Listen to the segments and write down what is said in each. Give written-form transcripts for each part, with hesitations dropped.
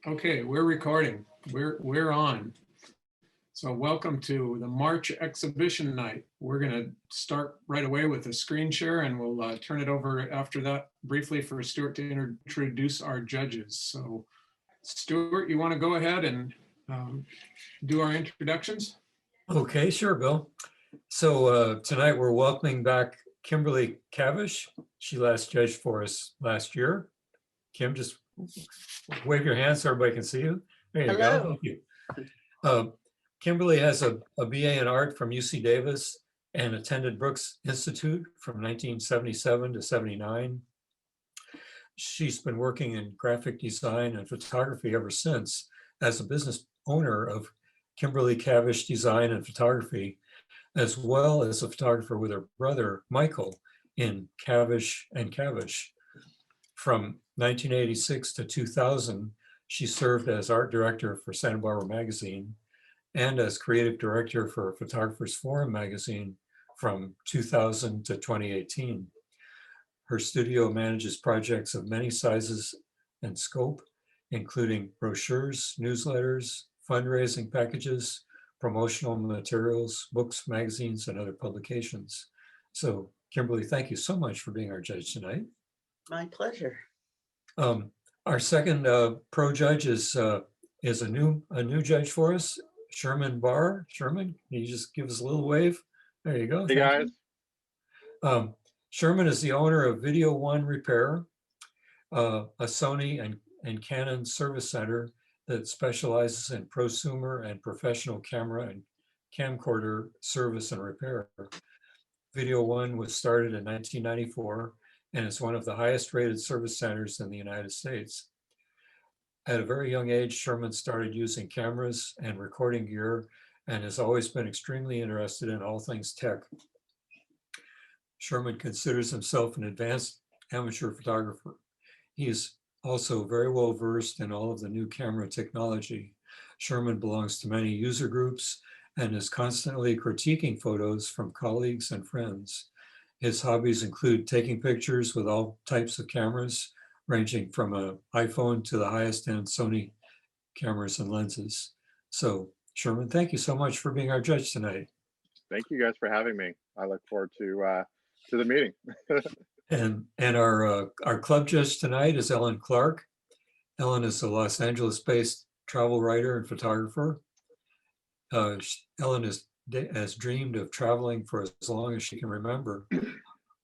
Okay, we're recording. We're on. So welcome to the March exhibition night. We're going to start right away with a screen share, and we'll turn it over after that briefly for Stuart to introduce our judges. So Stuart, you want to go ahead and do our introductions? Okay, sure, Bill. So tonight we're welcoming back Kimberly Cavish. She last judged for us last year. Kim, just wave your hand so everybody can see you. There you Hello. go. Thank you. Kimberly has a BA in art from UC Davis and attended Brooks Institute from 1977 to 79. She's been working in graphic design and photography ever since as a business owner of Kimberly Cavish Design and Photography, as well as a photographer with her brother, Michael, in Cavish and Cavish. From 1986 to 2000, she served as art director for Santa Barbara Magazine and as creative director for Photographers Forum magazine from 2000 to 2018. Her studio manages projects of many sizes and scope, including brochures, newsletters, fundraising packages, promotional materials, books, magazines, and other publications. So Kimberly, thank you so much for being our judge tonight. My pleasure. Our second pro judge is a new judge for us, Sherman Barr. Sherman, can you just give us a little wave? There you go. Hey guys. Sherman is the owner of Video One Repair, a Sony and Canon service center that specializes in prosumer and professional camera and camcorder service and repair. Video One was started in 1994 and is one of the highest rated service centers in the United States. At a very young age, Sherman started using cameras and recording gear and has always been extremely interested in all things tech. Sherman considers himself an advanced amateur photographer. He is also very well versed in all of the new camera technology. Sherman belongs to many user groups and is constantly critiquing photos from colleagues and friends. His hobbies include taking pictures with all types of cameras, ranging from an iPhone to the highest end Sony cameras and lenses. So Sherman, thank you so much for being our judge tonight. Thank you guys for having me. I look forward to the meeting. And our club judge tonight is Ellen Clark. Ellen is a Los Angeles-based travel writer and photographer. Ellen has dreamed of traveling for as long as she can remember,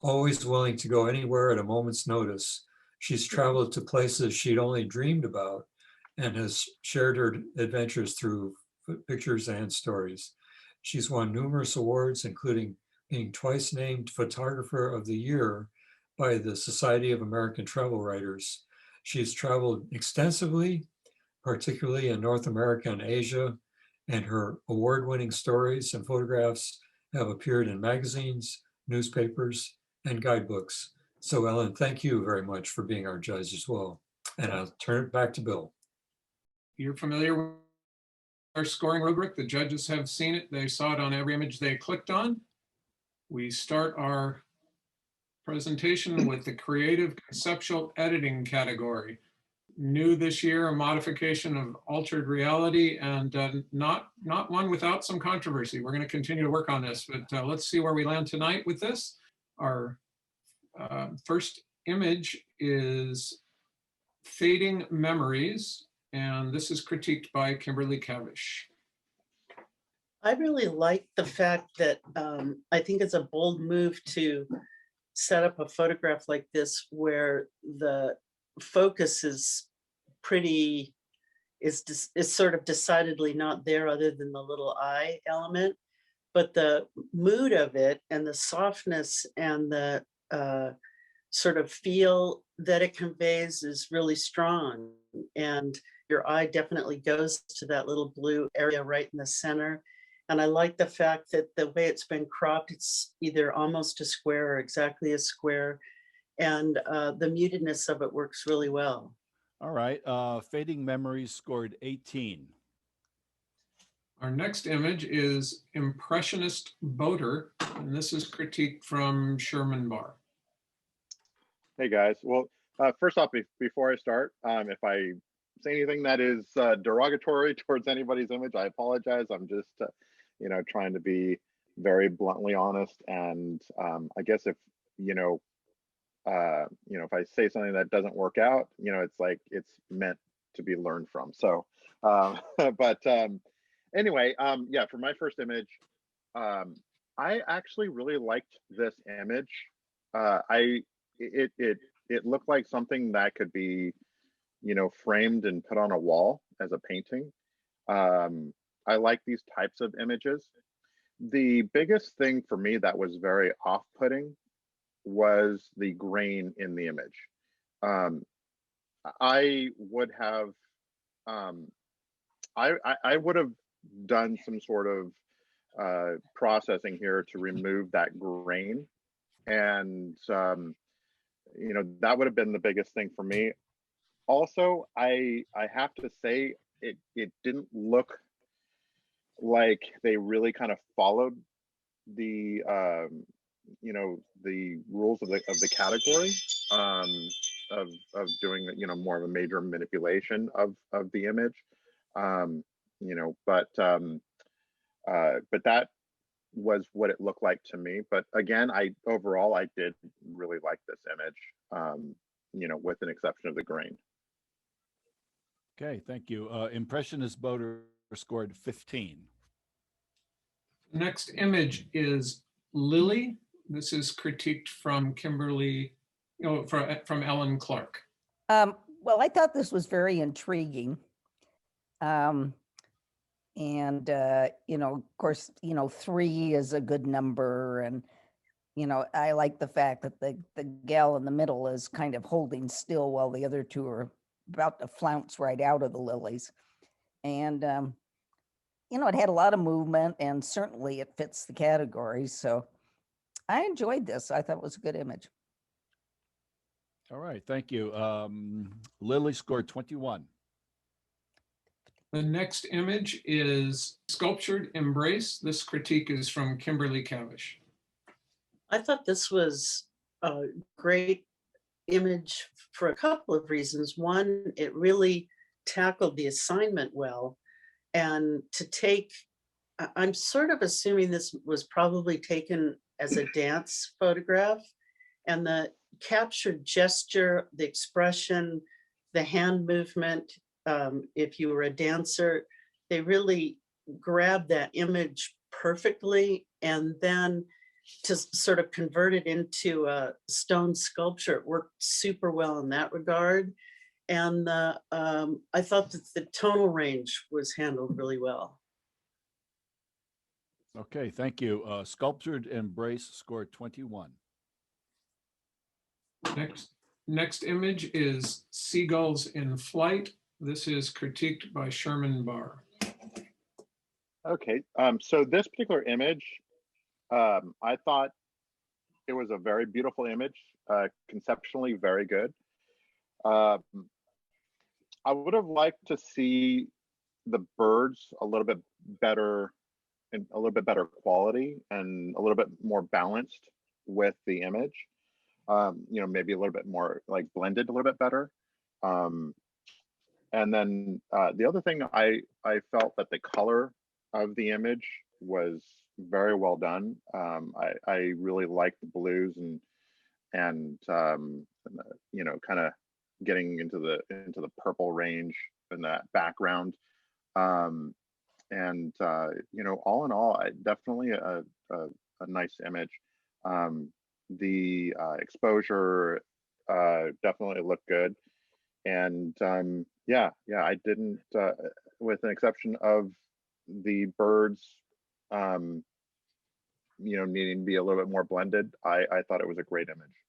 always willing to go anywhere at a moment's notice. She's traveled to places she'd only dreamed about and has shared her adventures through pictures and stories. She's won numerous awards, including being twice named Photographer of the Year by the Society of American Travel Writers. She's traveled extensively, particularly in North America and Asia, and her award-winning stories and photographs have appeared in magazines, newspapers, and guidebooks. So Ellen, thank you very much for being our judge as well. And I'll turn it back to Bill. You're familiar with our scoring rubric. The judges have seen it. They saw it on every image they clicked on. We start our presentation with the creative conceptual editing category. New this year, a modification of altered reality, and not one without some controversy. We're going to continue to work on this, but let's see where we land tonight with this. Our first image is Fading Memories, and this is critiqued by Kimberly Cavish. I really like the fact that I think it's a bold move to set up a photograph like this where the focus is sort of decidedly not there other than the little eye element, but the mood of it and the softness and the sort of feel that it conveys is really strong. And your eye definitely goes to that little blue area right in the center. And I like the fact that the way it's been cropped, it's either almost a square or exactly a square. And the mutedness of it works really well. All right, Fading Memories scored 18. Our next image is Impressionist Boater, and this is critique from Sherman Barr. Hey guys. Well, first off, before I start, if I say anything that is derogatory towards anybody's image, I apologize. I'm just, trying to be very bluntly honest. And I guess if, if I say something that doesn't work out, it's like it's meant to be learned from. So, but anyway, yeah, for my first image, I actually really liked this image. It looked like something that could be, framed and put on a wall as a painting. I like these types of images. The biggest thing for me that was very off-putting was the grain in the image. I would have, I would have done some sort of processing here to remove that grain, and that would have been the biggest thing for me. Also, I have to say it didn't look like they really kind of followed the the rules of the category, of doing more of a major manipulation of the image, but that was what it looked like to me. But again, overall I did really like this image, with an exception of the grain. Okay, thank you. Impressionist voter scored 15. Next image is Lily. This is critiqued from Kimberly, from Ellen Clark. Well, I thought this was very intriguing. Of course, 3 is a good number. And, I like the fact that the gal in the middle is kind of holding still while the other 2 are about to flounce right out of the lilies. And, it had a lot of movement, and certainly it fits the category. So I enjoyed this. I thought it was a good image. All right, thank you. Lily scored 21. The next image is Sculptured Embrace. This critique is from Kimberly Cavish. I thought this was a great image for a couple of reasons. One, it really tackled the assignment well. And I'm sort of assuming this was probably taken as a dance photograph, and the captured gesture, the expression, the hand movement, if you were a dancer, they really grabbed that image perfectly. And then to sort of convert it into a stone sculpture, it worked super well in that regard. And I thought that the tonal range was handled really well. Okay, thank you. Sculptured Embrace scored 21. Next image is Seagulls in Flight. This is critiqued by Sherman Barr. Okay, so this particular image, I thought it was a very beautiful image, conceptually very good. I would have liked to see the birds a little bit better, and a little bit better quality, and a little bit more balanced with the image. Maybe a little bit more like blended a little bit better. And then the other thing, I felt that the color of the image was very well done. I really liked the blues and kind of getting into the purple range in that background. All in all, definitely a nice image. The exposure definitely looked good. And I didn't, with an exception of the birds, needing to be a little bit more blended, I thought it was a great image.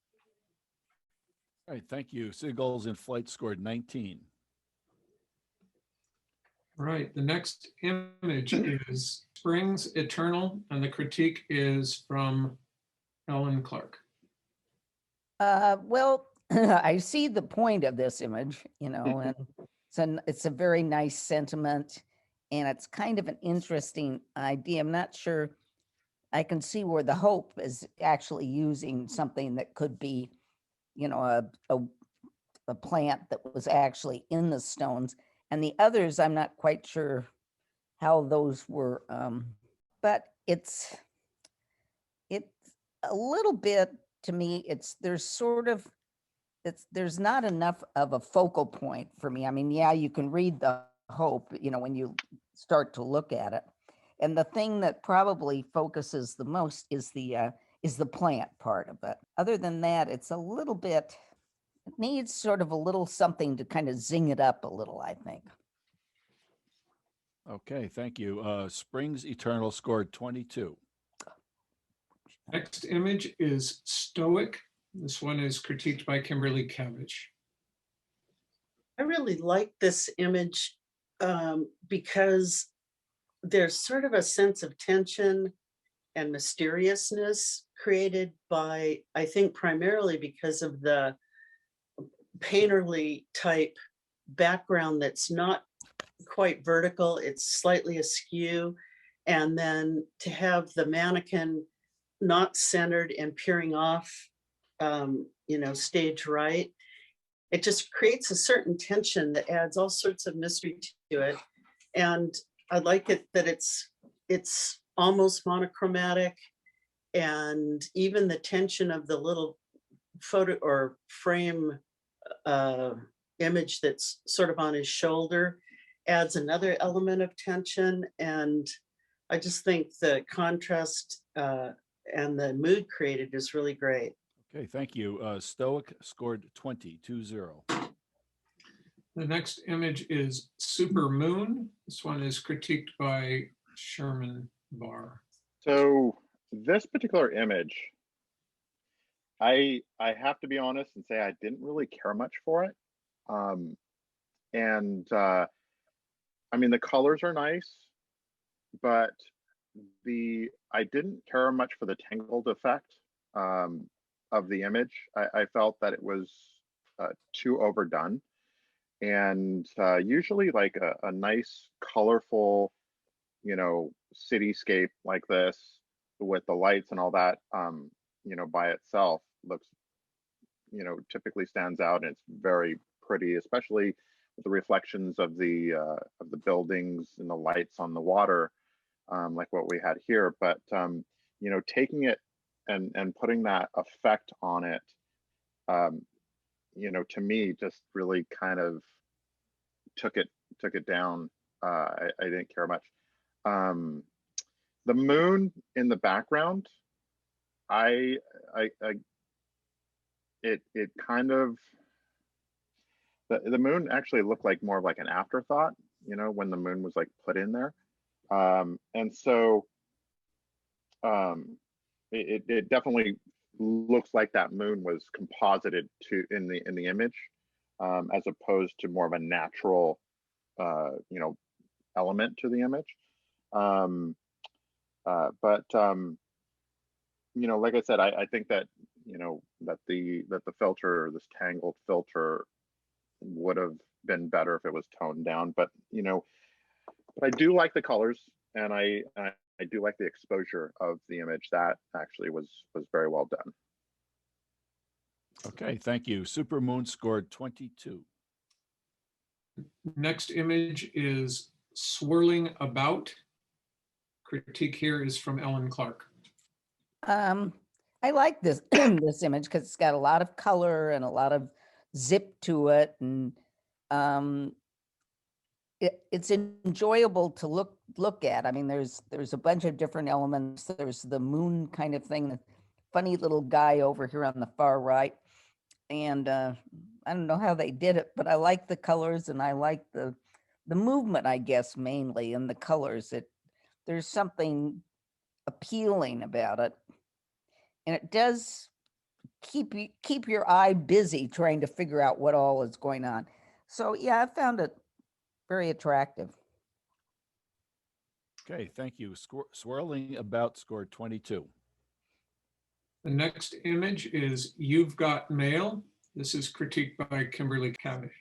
All right, thank you. Seagulls in Flight scored 19. Right, the next image is Springs Eternal, and the critique is from Ellen Clark. Well, I see the point of this image, and it's a very nice sentiment, and it's kind of an interesting idea. I'm not sure I can see where the hope is actually using something that could be, a the plant that was actually in the stones. And the others, I'm not quite sure how those were, but it's a little bit, to me, there's not enough of a focal point for me. I mean, yeah, you can read the hope, when you start to look at it. And the thing that probably focuses the most is the plant part of it. Other than that, it's a little bit, it needs sort of a little something to kind of zing it up a little, I think. Okay, thank you. Springs Eternal scored 22. Next image is Stoic. This one is critiqued by Kimberly Cabbage. I really like this image because there's sort of a sense of tension and mysteriousness created by, I think, primarily because of the painterly type background that's not quite vertical, it's slightly askew. And then to have the mannequin not centered and peering off, stage right, it just creates a certain tension that adds all sorts of mystery to it. And I like it that it's almost monochromatic, and even the tension of the little photo or frame image that's sort of on his shoulder adds another element of tension. And I just think the contrast and the mood created is really great. Okay, thank you. Stoic scored 20. The next image is Super Moon. This one is critiqued by Sherman Barr. So this particular image, I have to be honest and say I didn't really care much for it. I mean, the colors are nice, but I didn't care much for the tangled effect of the image. I felt that it was too overdone. And usually like a nice, colorful, cityscape like this with the lights and all that, by itself looks, typically stands out, and it's very pretty, especially with the reflections of the buildings and the lights on the water, like what we had here. But taking it and putting that effect on it, to me, just really kind of took it down. I didn't care much. The moon in the background, it kind of, the moon actually looked like more of like an afterthought, when the moon was like put in there. And so it definitely looks like that moon was composited in the image, as opposed to more of a natural element to the image. Like I said, I think that that the filter, this tangled filter, would have been better if it was toned down. But but I do like the colors, and I do like the exposure of the image. That actually was very well done. Okay, thank you. Super Moon scored 22. Next image is Swirling About. Critique here is from Ellen Clark. I like this this image because it's got a lot of color and a lot of zip to it, and it's enjoyable to look at. I mean, there's a bunch of different elements. There's the moon kind of thing, the funny little guy over here on the far right, and I don't know how they did it, but I like the colors, and I like the movement, I guess, mainly, and the colors. There's something appealing about it, and it does keep your eye busy trying to figure out what all is going on. So yeah, I found it very attractive. Okay, thank you. Swirling About scored 22. The next image is You've Got Mail. This is critiqued by Kimberly Cabbage.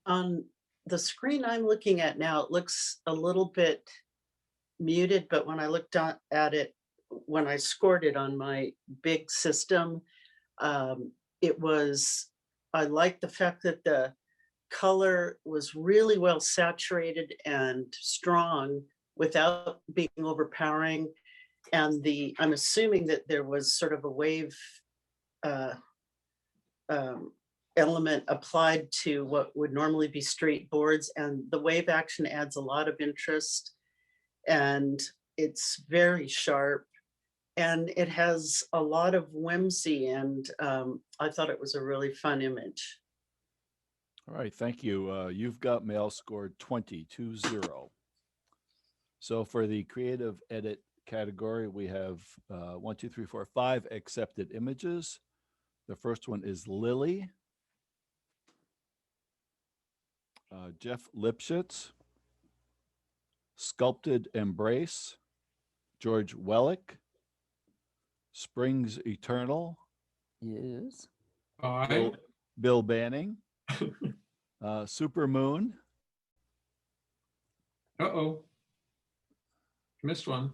On the screen I'm looking at now, it looks a little bit muted, but when I looked at it, when I scored it on my big system, it was I liked the fact that the color was really well saturated and strong without being overpowering. And I'm assuming that there was sort of a wave uh, element applied to what would normally be straight boards, and the wave action adds a lot of interest, and it's very sharp, and it has a lot of whimsy, and I thought it was a really fun image. All right, thank you. You've Got Mail scored 20-0. So for the creative edit category, we have 1, 2, 3, 4, 5 accepted images. The first one is Lily. Jeff Lipschitz. Sculpted Embrace. George Wellick. Springs Eternal. Yes. Aye. Bill Banning. Super Moon. Uh-oh. Missed one.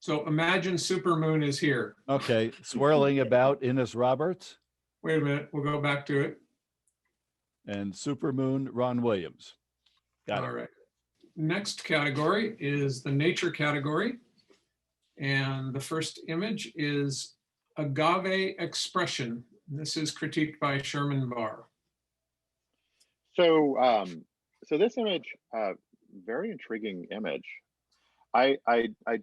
So Imagine Supermoon is here. Okay, Swirling About Innes Roberts. Wait a minute, we'll go back to it. And Supermoon, Ron Williams. Got All it. right. Next category is the nature category. And the first image is Agave Expression. This is critiqued by Sherman Barr. So, so this image, very intriguing image. I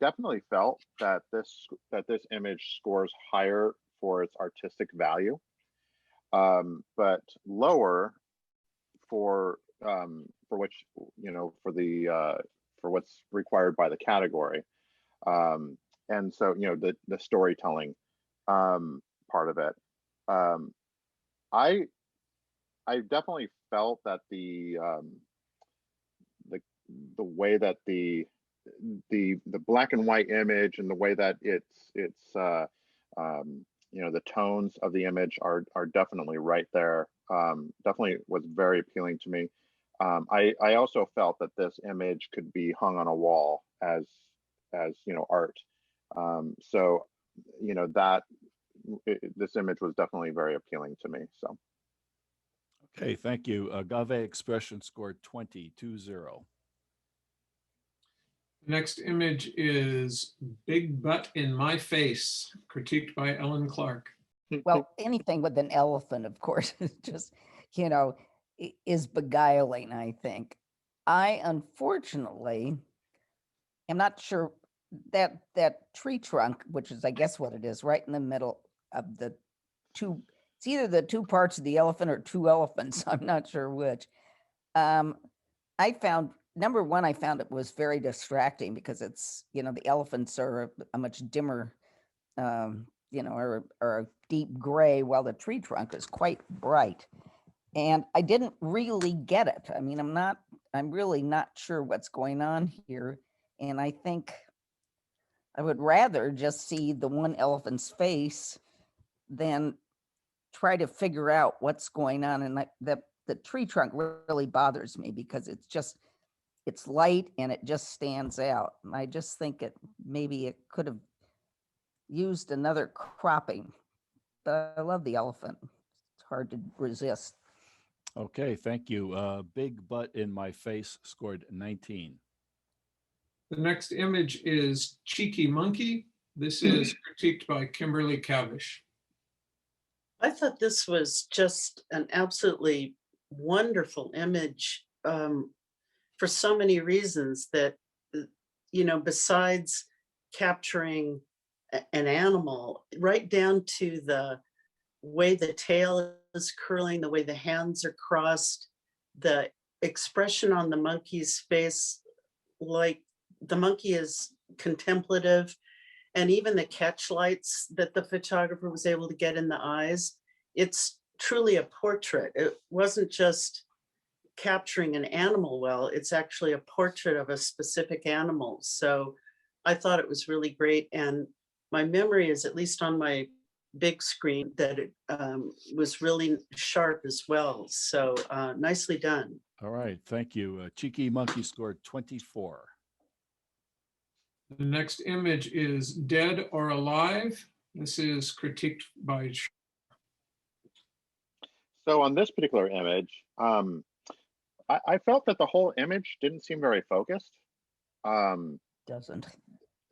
definitely felt that this image scores higher for its artistic value, but lower for which, you know, for what's required by the category. And so, you know, the storytelling part of it. I definitely felt that the way that the black and white image and the way that it's you know, the tones of the image are definitely right there. Definitely was very appealing to me. I also felt that this image could be hung on a wall as you know, art. So, you know, this image was definitely very appealing to me. So. Okay, thank you. Agave Expression scored 20-0. Next image is Big Butt in My Face, critiqued by Ellen Clark. Well, anything with an elephant, of course, is just, you know, is beguiling, I think. I unfortunately am not sure that tree trunk, which is, I guess, what it is, right in the middle of the two, it's either the two parts of the elephant or two elephants. I'm not sure which. I found, number one, I found it was very distracting because it's, you know, the elephants are a much dimmer, you know, or a deep gray, while the tree trunk is quite bright. And I didn't really get it. I mean, I'm really not sure what's going on here. And I think I would rather just see the one elephant's face than try to figure out what's going on. And the tree trunk really bothers me because it's light and it just stands out. And I just think maybe it could have used another cropping, but I love the elephant. It's hard to resist. Okay, thank you. Big Butt in My Face scored 19. The next image is Cheeky Monkey. This is critiqued by Kimberly Cavish. I thought this was just an absolutely wonderful image for so many reasons that, you know, besides capturing an animal, right down to the way the tail is curling, the way the hands are crossed, the expression on the monkey's face, like the monkey is contemplative, and even the catch lights that the photographer was able to get in the eyes. It's truly a portrait. It wasn't just capturing an animal well, it's actually a portrait of a specific animal. So I thought it was really great. And my memory is, at least on my big screen, that it was really sharp as well. So nicely done. All right, thank you. Cheeky Monkey scored 24. The next image is Dead or Alive. This is critiqued by So on this particular image, I felt that the whole image didn't seem very focused. Um, Doesn't.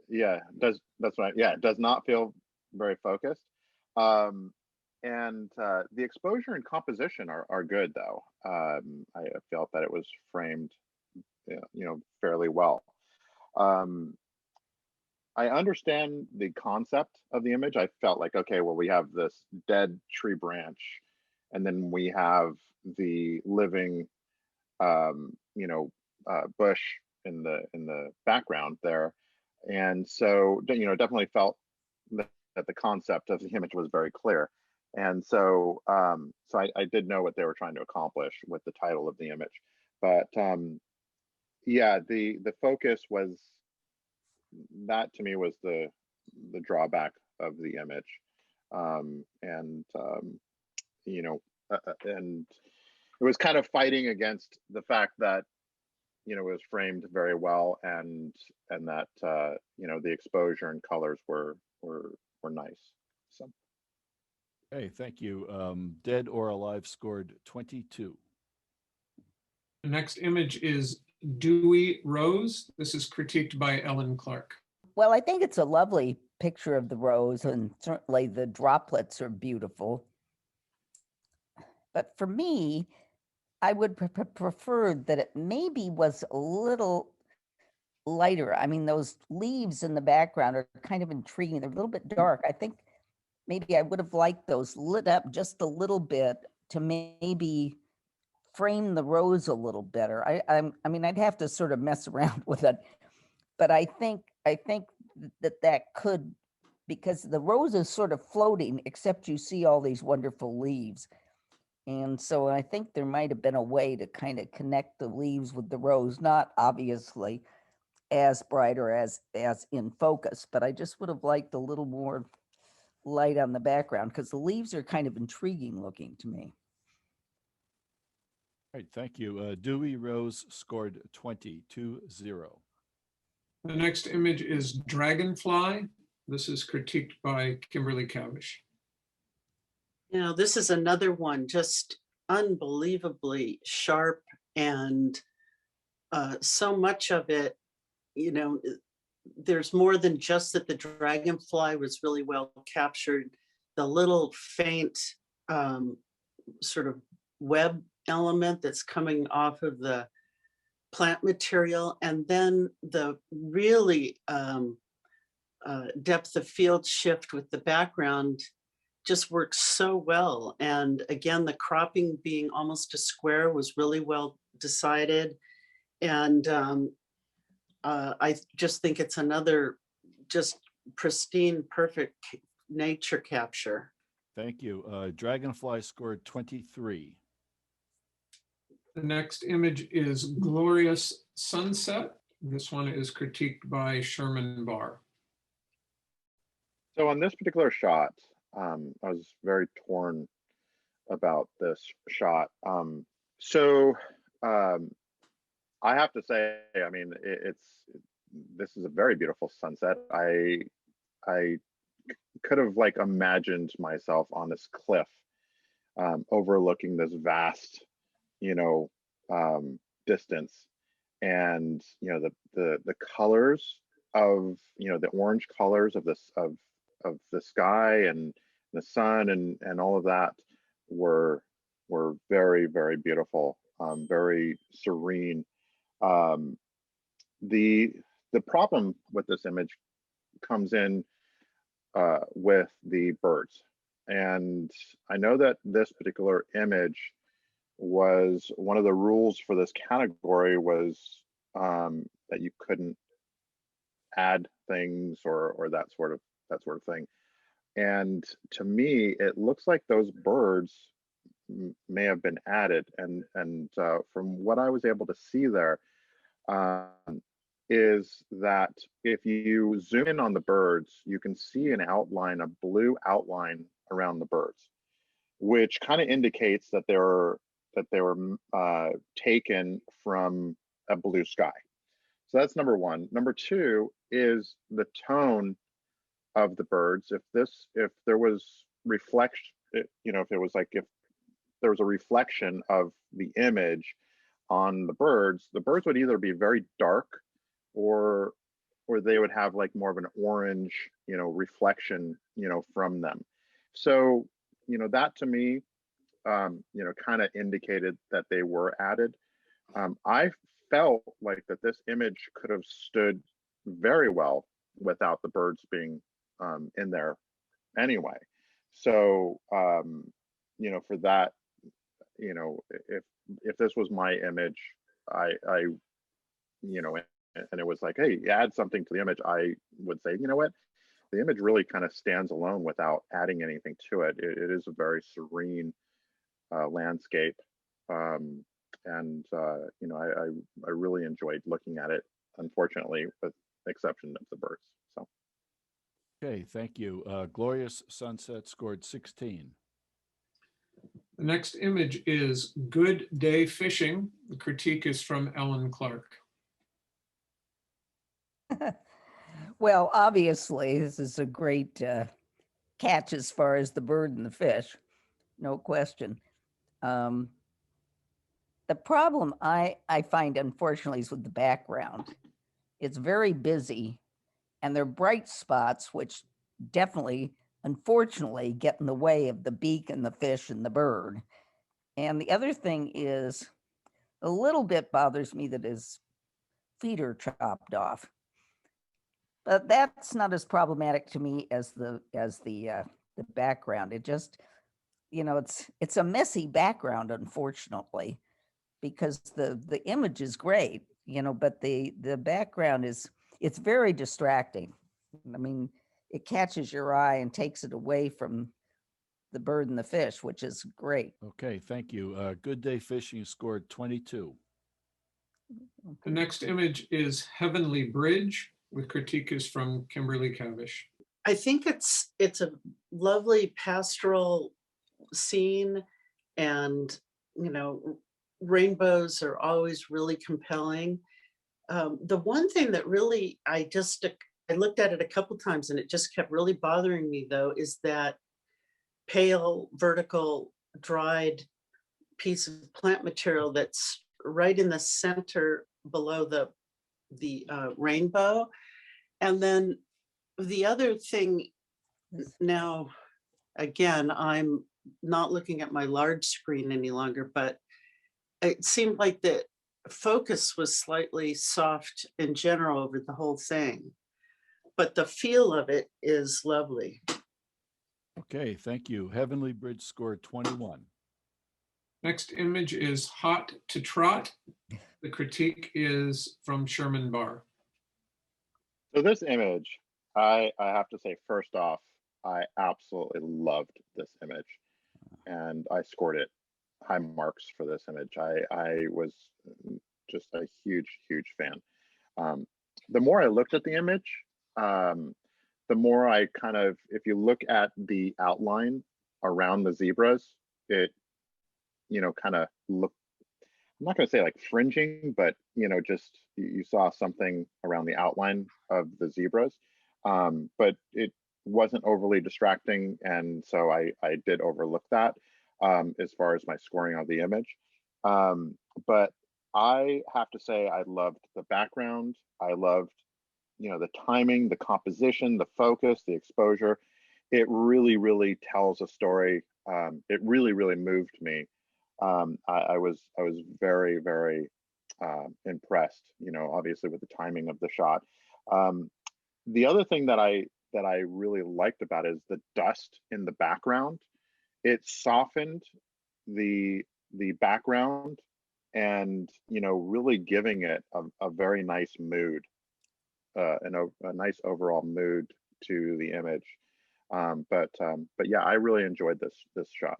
yeah, that's right. Yeah, it does not feel very focused. Um, and the exposure and composition are good though. I felt that it was framed, fairly well. Um, I understand the concept of the image. I felt like, okay, well, we have this dead tree branch, and then we have the living, bush in the background there, and so definitely felt that the concept of the image was very clear, and so I did know what they were trying to accomplish with the title of the image, but yeah, the focus was that to me was the drawback of the image, and and it was kind of fighting against the fact that it was framed very well, and that the exposure and colors were nice. So Okay, thank you. Dead or Alive scored 22. The next image is Dewy Rose. This is critiqued by Ellen Clark. Well, I think it's a lovely picture of the rose, and certainly the droplets are beautiful. But for me, I would prefer that it maybe was a little lighter. I mean, those leaves in the background are kind of intriguing. They're a little bit dark. I think maybe I would have liked those lit up just a little bit to maybe frame the rose a little better. I mean, I'd have to sort of mess around with it, but I think that could, because the rose is sort of floating, except you see all these wonderful leaves. And so I think there might have been a way to kind of connect the leaves with the rose, not obviously as bright or as in focus, but I just would have liked a little more light on the background because the leaves are kind of intriguing looking to me. All right, thank you. Dewey Rose scored 20-0. The next image is Dragonfly. This is critiqued by Kimberly Cavish. This is another one, just unbelievably sharp, and so much of it, there's more than just that the dragonfly was really well captured. The little faint sort of web element that's coming off of the plant material, and then the really depth of field shift with the background just works so well. And again, the cropping being almost a square was really well decided. And I just think it's another just pristine, perfect nature capture. Thank you. Dragonfly scored 23. The next image is Glorious Sunset. This one is critiqued by Sherman Barr. on this particular shot, I was very torn about this shot. So I have to say, I mean, this is a very beautiful sunset. I could have like imagined myself on this cliff, overlooking this vast, distance, and the colors of the orange colors of this of the sky and the sun and all of that were very, very beautiful, very serene. The problem with this image comes in with the birds, and I know that this particular image was one of the rules for this category was that you couldn't add things or that sort of thing. And to me, it looks like those birds may have been added. And from what I was able to see there, is that if you zoom in on the birds, you can see an outline, a blue outline around the birds, which kind of indicates that they were taken from a blue sky. So that's number one. Number two is the tone of the birds. If there was reflection, if it was like if there was a reflection of the image on the birds would either be very dark or they would have like more of an orange, reflection, from them. So, that to me, kind of indicated that they were added. I felt like that this image could have stood very well without the birds being in there anyway. So, for that, if this was my image, I and it was like, hey, add something to the image, I would say, you know what, the image really kind of stands alone without adding anything to it. It is a very serene landscape, and I really enjoyed looking at it. Unfortunately, with the exception of the birds. So. Okay, thank you. Glorious Sunset scored 16. The next image is Good Day Fishing. The critique is from Ellen Clark. Well, obviously, this is a great catch as far as the bird and the fish, no question. The problem I find, unfortunately, is with the background. It's very busy, and there are bright spots, which definitely, unfortunately, get in the way of the beak and the fish and the bird. And the other thing is, a little bit bothers me that his feet are chopped off. But that's not as problematic to me as the background. It just, it's a messy background, unfortunately, because the image is great, but the background it's very distracting. I mean, it catches your eye and takes it away from the bird and the fish, which is great. Okay, thank you. Good Day Fishing scored 22. The next image is Heavenly Bridge. The critique is from Kimberly Cavish. I think it's a lovely pastoral scene, and rainbows are always really compelling. The one thing that really I looked at it a couple times and it just kept really bothering me, though, is that pale vertical dried piece of plant material that's right in the center below the rainbow. And then the other thing, now, again, I'm not looking at my large screen any longer, but it seemed like the focus was slightly soft in general over the whole thing, but the feel of it is lovely. Okay, thank you. Heavenly Bridge scored 21. Next image is Hot to Trot. The critique is from Sherman Barr. So this image, I have to say, first off, I absolutely loved this image, and I scored it high marks for this image. I was just a huge fan. The more I looked at the image, the more I kind of, if you look at the outline around the zebras, it, kind of looked, I'm not going to say like fringing, but, just you saw something around the outline of the zebras, but it wasn't overly distracting. And so I did overlook that as far as my scoring of the image. But I have to say, I loved the background. I loved, the timing, the composition, the focus, the exposure. It really tells a story. It really moved me. I was very impressed, obviously with the timing of the shot. The other thing that I really liked about it is the dust in the background. It softened the background and, really giving it a very nice mood, and a nice overall mood to the image. But yeah, I really enjoyed this shot.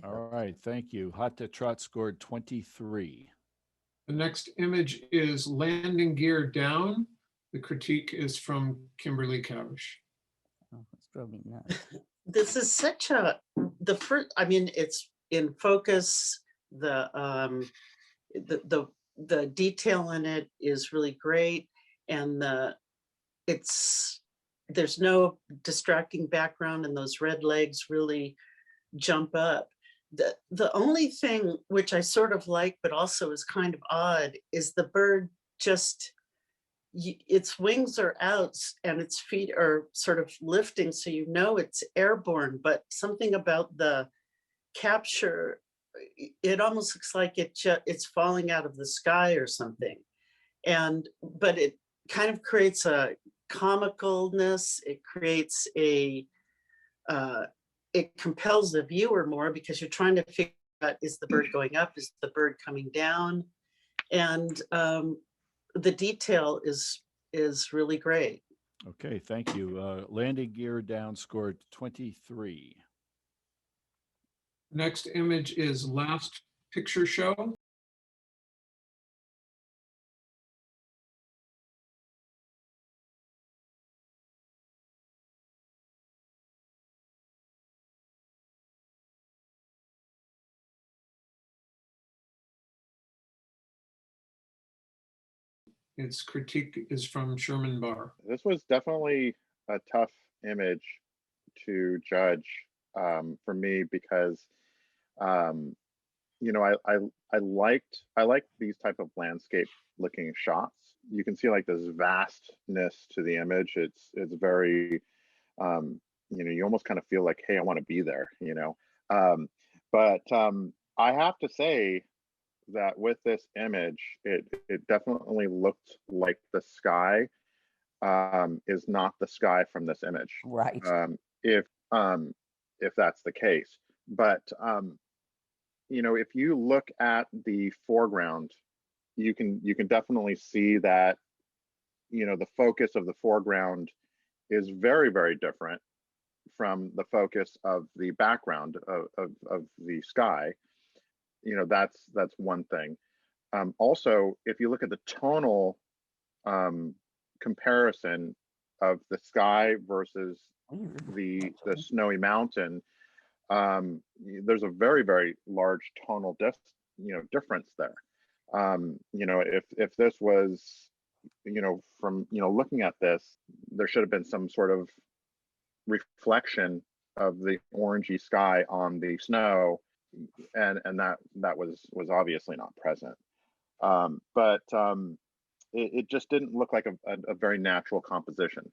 All right, thank you. Hot to Trot scored 23. The next image is Landing Gear Down. The critique is from Kimberly Cavish. Oh, it's drove me nuts. This is such the first, I mean, it's in focus. The detail in it is really great, and there's no distracting background, and those red legs really jump up. the only thing which I sort of like, but also is kind of odd, is the bird just, its wings are out and its feet are sort of lifting, so you know it's airborne, but something about the capture, it almost looks like it's falling out of the sky or something. But it kind of creates a comicalness, it creates it compels the viewer more because you're trying to figure out, is the bird going up, is the bird coming down? And the detail is really great. Okay, thank you. Landing gear down scored 23. Next image is Last Picture Show. Its critique is from Sherman Barr. This was definitely a tough image to judge for me because you know, I liked these type of landscape looking shots. You can see like this vastness to the image. It's very you know, you almost kind of feel like, hey, I want to be there, you know. But I have to say that with this image, it definitely looked like the sky is not the sky from this image. Right. If that's the case. But you know, if you look at the foreground, you can definitely see that, you know, the focus of the foreground is very, very different from the focus of the background of the sky. You know, that's one thing. Also, if you look at the tonal comparison of the sky versus the snowy mountain, there's a very, very large tonal difference there. You know, if this was, you know, from, you know, looking at this, there should have been some sort of reflection of the orangey sky on the snow, and that was obviously not present. But it just didn't look like a very natural composition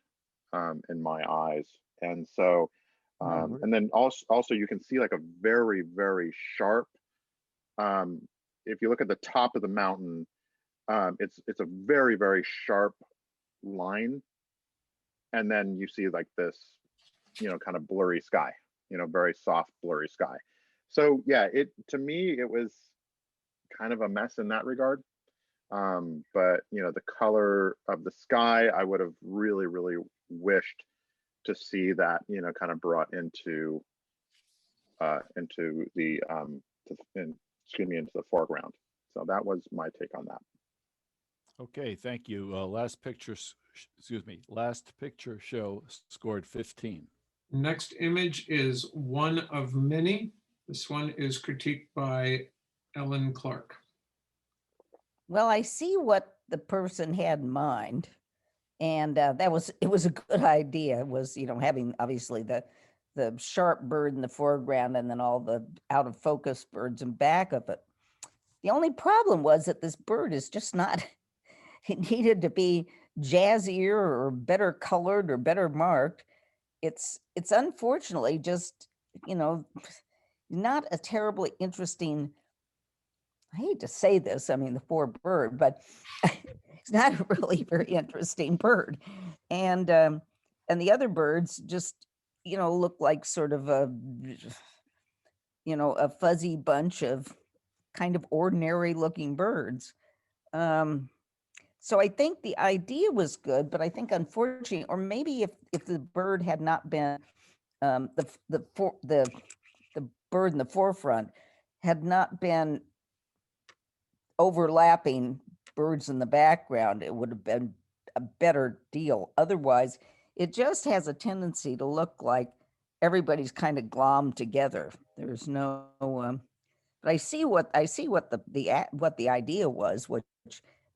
in my eyes. And so and then also you can see like a very, very sharp, if you look at the top of the mountain, it's a very, very sharp line, and then you see like this, you know, kind of blurry sky, you know, very soft blurry sky. So yeah, to me it was kind of a mess in that regard. But you know, the color of the sky, I would have really, really wished to see that, you know, kind of brought into the into the foreground. So that was my take on that. Okay, thank you. Last picture show scored 15. Next image is One of Many. This one is critiqued by Ellen Clark. Well, I see what the person had in mind. And it was a good idea. It was, you know, having obviously the sharp bird in the foreground and then all the out of focus birds in back of it. The only problem was that this bird is just not, it needed to be jazzier or better colored or better marked. It's unfortunately just, you know, not a terribly interesting, I hate to say this, I mean, the poor bird, but it's not a really very interesting bird. And the other birds just, you know, look like sort of a, you know, a fuzzy bunch of kind of ordinary looking birds. So I think the idea was good, but I think unfortunately, or maybe if the bird had not been, the bird in the forefront had not been overlapping birds in the background, it would have been a better deal. Otherwise, it just has a tendency to look like everybody's kind of glommed together. There's no, but I see what the idea was, which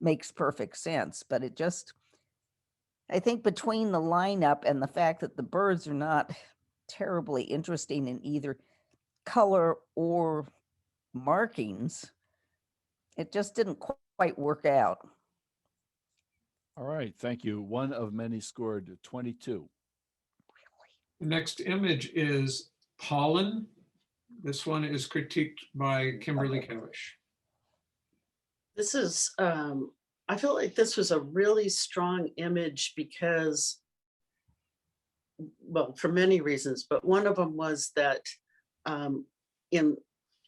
makes perfect sense. But it just, I think between the lineup and the fact that the birds are not terribly interesting in either, color or markings. It just didn't quite work out. All right, thank you. One of many scored 22. The next image is Pollen. This one is critiqued by Kimberly Cavish. This is, I feel like this was a really strong image because, well, for many reasons, but one of them was that in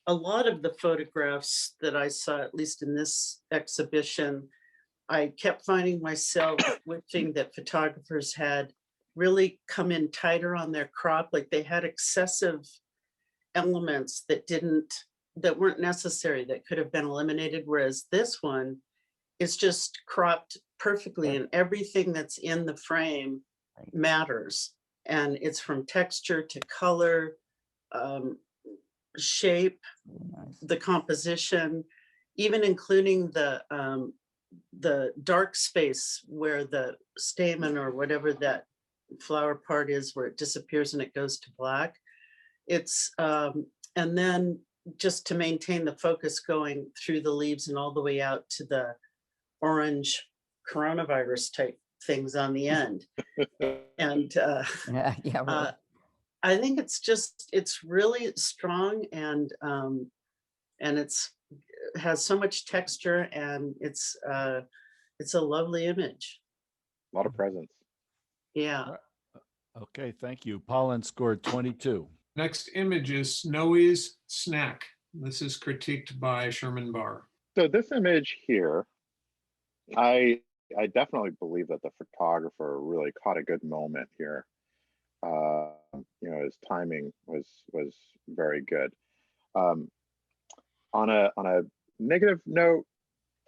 a lot of the photographs that I saw, at least in this exhibition, I kept finding myself wishing that photographers had really come in tighter on their crop, like they had excessive elements that weren't necessary, that could have been eliminated, whereas this one is just cropped perfectly and everything that's in the frame matters. And it's from texture to color, shape, Nice. the composition, even including the dark space where the stamen or whatever that flower part is, where it disappears and it goes to black. It's and then just to maintain the focus going through the leaves and all the way out to the orange coronavirus type things on the end. And Yeah, yeah, really. I think it's really strong and it has so much texture, and it's a lovely image. A lot of presence. Yeah. Okay, thank you. Pollen scored 22. Next image is Snowy's Snack. This is critiqued by Sherman Barr. So this image here, I definitely believe that the photographer really caught a good moment here. You know, his timing was very good. On a negative note,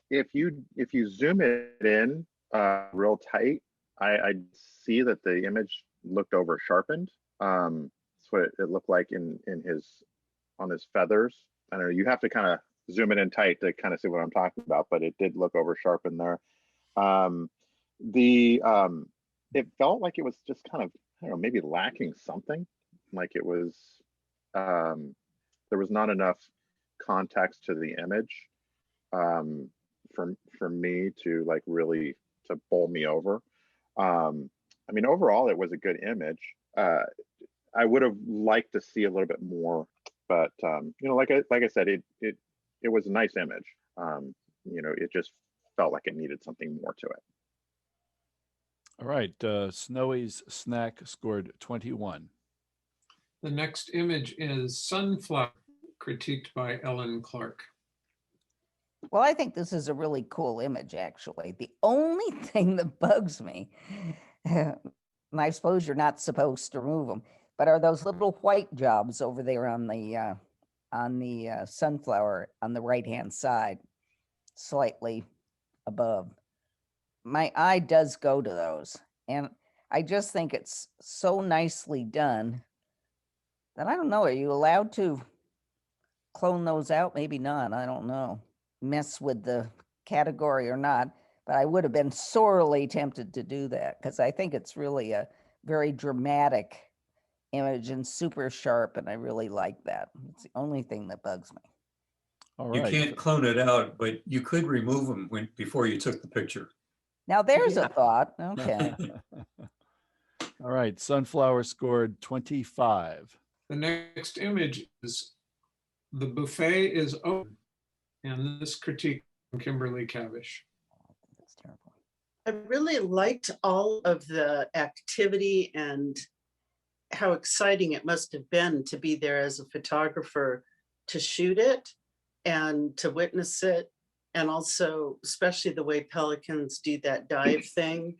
if you zoom it in real tight, I see that the image looked over sharpened. That's what it looked like on his feathers. I don't know, you have to kind of zoom it in tight to kind of see what I'm talking about, but it did look over sharpened there. It felt like it was just kind of, I don't know, maybe lacking something. Like it was, there was not enough context to the image for me to like really to bowl me over. I mean, overall, it was a good image. I would have liked to see a little bit more, but you know, like I said, it was a nice image. You know, it just felt like it needed something more to it. All right, Snowy's Snack scored 21. The next image is Sunflower, critiqued by Ellen Clark. Well, I think this is a really cool image, actually. The only thing that bugs me, and I suppose you're not supposed to remove them, but are those little white jobs over there on the sunflower on the right-hand side, slightly above. My eye does go to those, and I just think it's so nicely done that I don't know, are you allowed to clone those out? Maybe not, I don't know. Mess with the category or not, but I would have been sorely tempted to do that because I think it's really a very dramatic image and super sharp, and I really like that. It's the only thing that bugs me. All You right. can't clone it out, but you could remove them before you took the picture. Now there's Yeah. a thought. Okay. All right, Sunflower scored 25. The next image is The Buffet is Open, and this critique from Kimberly Cavish. That's terrible. I really liked all of the activity and how exciting it must have been to be there as a photographer to shoot it and to witness it. And also, especially the way pelicans do that dive thing.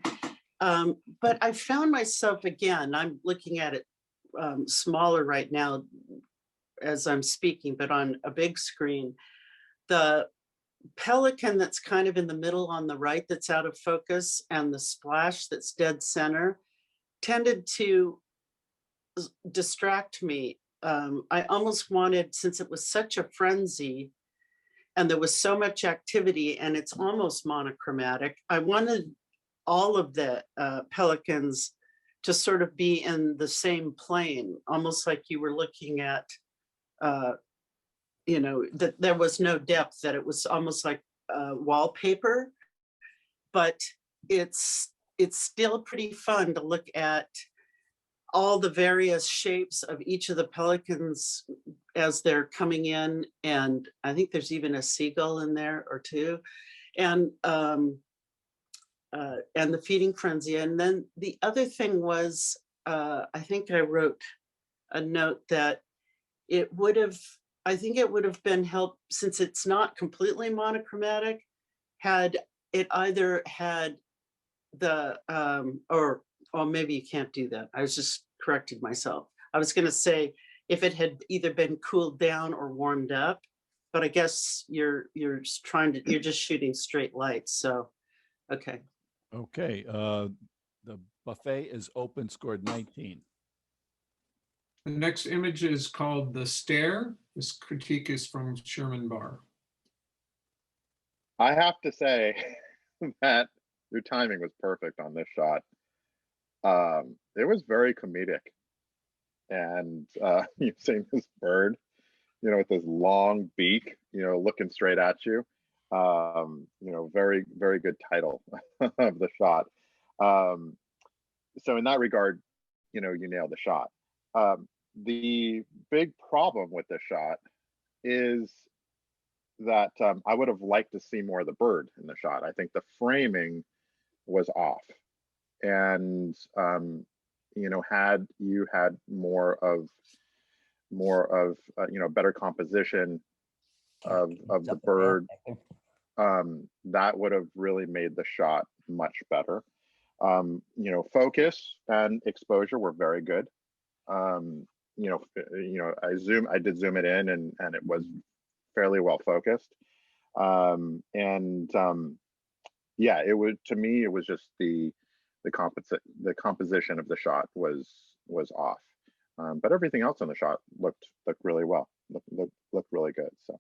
But I found myself, again, I'm looking at it smaller right now as I'm speaking, but on a big screen, the pelican that's kind of in the middle on the right that's out of focus and the splash that's dead center tended to distract me. I almost wanted, since it was such a frenzy and there was so much activity and it's almost monochromatic, I wanted all of the pelicans to sort of be in the same plane, almost like you were looking at you know, that there was no depth, that it was almost like wallpaper. But it's still pretty fun to look at all the various shapes of each of the pelicans as they're coming in. And I think there's even a seagull in there or two. And the feeding frenzy. And then the other thing was, I think I wrote a note that I think it would have been helped, since it's not completely monochromatic, had it either had the, or maybe you can't do that. I was just correcting myself. I was gonna say, if it had either been cooled down or warmed up, but I guess you're just shooting straight lights, so, okay. Okay, the buffet is open, scored 19. The next image is called The Stair. This critique is from Sherman Barr. I have to say that your timing was perfect on this shot. It was very comedic, and you've seen this bird, you know, with this long beak, you know, looking straight at you. You know, very, very good title of the shot. So in that regard, you know, you nailed the shot. The big problem with this shot is that I would have liked to see more of the bird in the shot. I think the framing was off, and you know, had you had more of you know, better composition of the bird, that would have really made the shot much better. You know, focus and exposure were very good. You know, I did zoom it in, and it was fairly well focused. Yeah, it was, to me, it was just the composition of the shot was off. But everything else on the shot looked really well, looked really good. So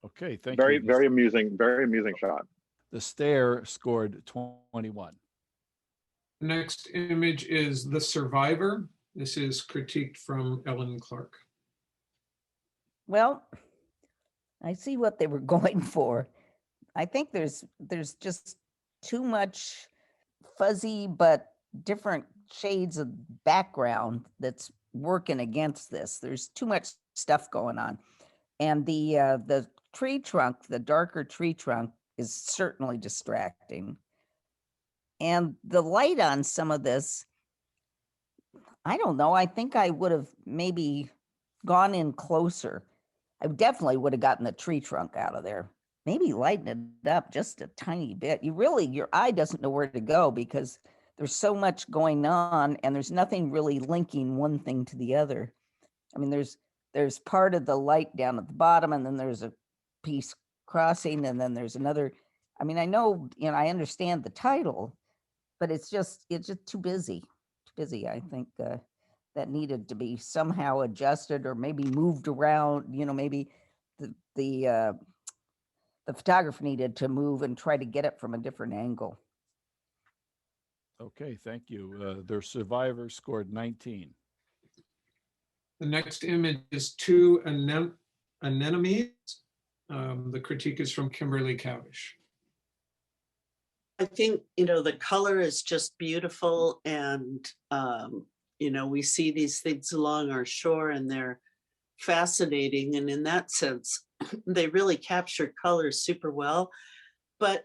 Okay, thank very, you. very amusing shot. The Stair scored 21. The next image is The Survivor. This is critiqued from Ellen Clark. Well, I see what they were going for. I think there's just too much fuzzy but different shades of background that's working against this. There's too much stuff going on. And the tree trunk, the darker tree trunk, is certainly distracting. And the light on some of this, I don't know, I think I would have maybe gone in closer. I definitely would have gotten the tree trunk out of there. Maybe lighten it up just a tiny bit. Your eye doesn't know where to go because there's so much going on and there's nothing really linking one thing to the other. I mean, there's part of the light down at the bottom, and then there's a piece crossing, and then there's another. I mean, I know, you know, I understand the title, but it's just too busy. Too busy. I think that needed to be somehow adjusted or maybe moved around. You know, maybe the photographer needed to move and try to get it from a different angle. Okay, thank you. Their Survivor scored 19. The next image is Two Anemones. The critique is from Kimberly Cavish. I think, you know, the color is just beautiful, and you know, we see these things along our shore and they're fascinating, and in that sense they really capture color super well. But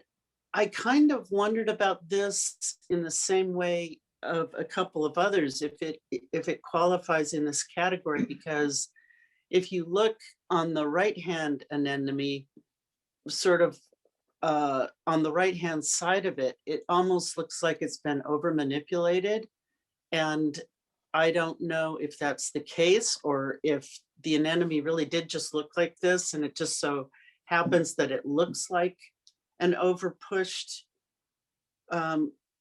I kind of wondered about this in the same way of a couple of others, if it qualifies in this category, because if you look on the right hand anemone, sort of on the right hand side of it, it almost looks like it's been over manipulated. And I don't know if that's the case, or if the anemone really did just look like this, and it just so happens that it looks like an over pushed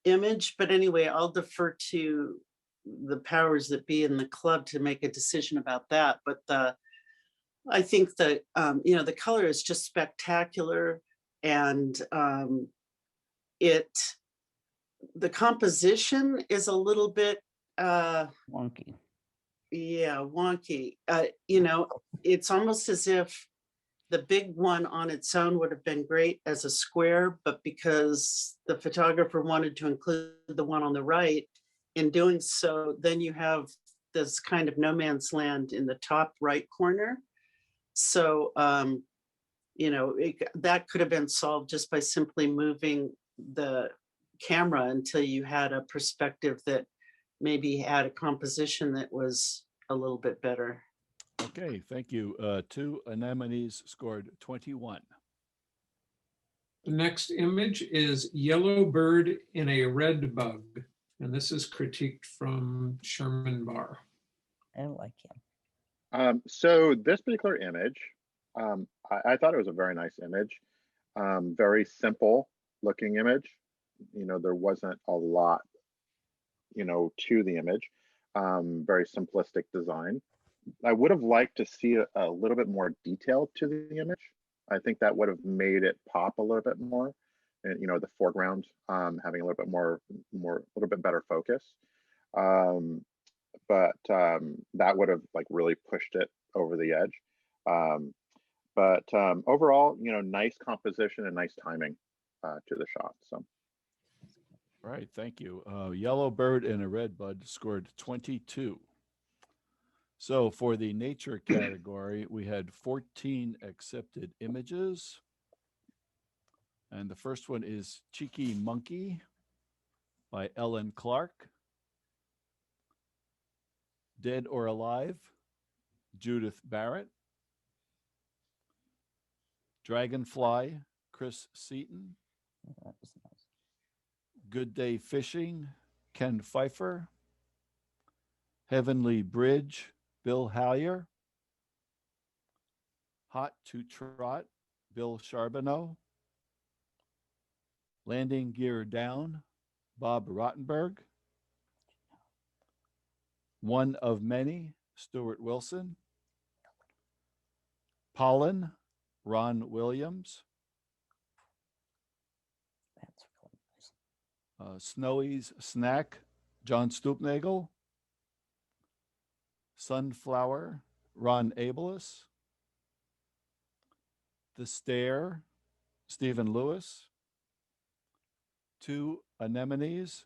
image. But anyway, I'll defer to the powers that be in the club to make a decision about that. But I think that you know, the color is just spectacular, and the composition is a little bit Wonky. yeah, wonky. It's almost as if the big one on its own would have been great as a square, but because the photographer wanted to include the one on the right, in doing so, then you have this kind of no man's land in the top right corner. So, that could have been solved just by simply moving the camera until you had a perspective that maybe had a composition that was a little bit better. Okay, thank you. Two anemones scored 21. The next image is yellow bird in a red bug. And this is critiqued from Sherman Barr. I like him. So this particular image, I thought it was a very nice image, very simple looking image. There wasn't a lot, to the image, very simplistic design. I would have liked to see a little bit more detail to the image. I think that would have made it pop a little bit more. And the foreground having a little bit more, a little bit better focus. But that would have really pushed it over the edge. But overall, nice composition and nice timing to the shot. So. All right, thank you. Yellow bird and a red bud scored 22. So for the nature category, we had 14 accepted images. And the first one is Cheeky Monkey by Ellen Clark. Dead or Alive, Judith Barrett. Dragonfly, Chris Seaton. That was nice. Good Day Fishing, Ken Pfeiffer. Heavenly Bridge, Bill Hallier. Hot to Trot, Bill Charbonneau. Landing Gear Down, Bob Rottenberg. One of Many, Stuart Wilson. Pollen, Ron Williams. That's really nice. Snowy's Snack, John Stoopnagel. Sunflower, Ron Abeles. The Stair, Stephen Lewis. Two Anemones,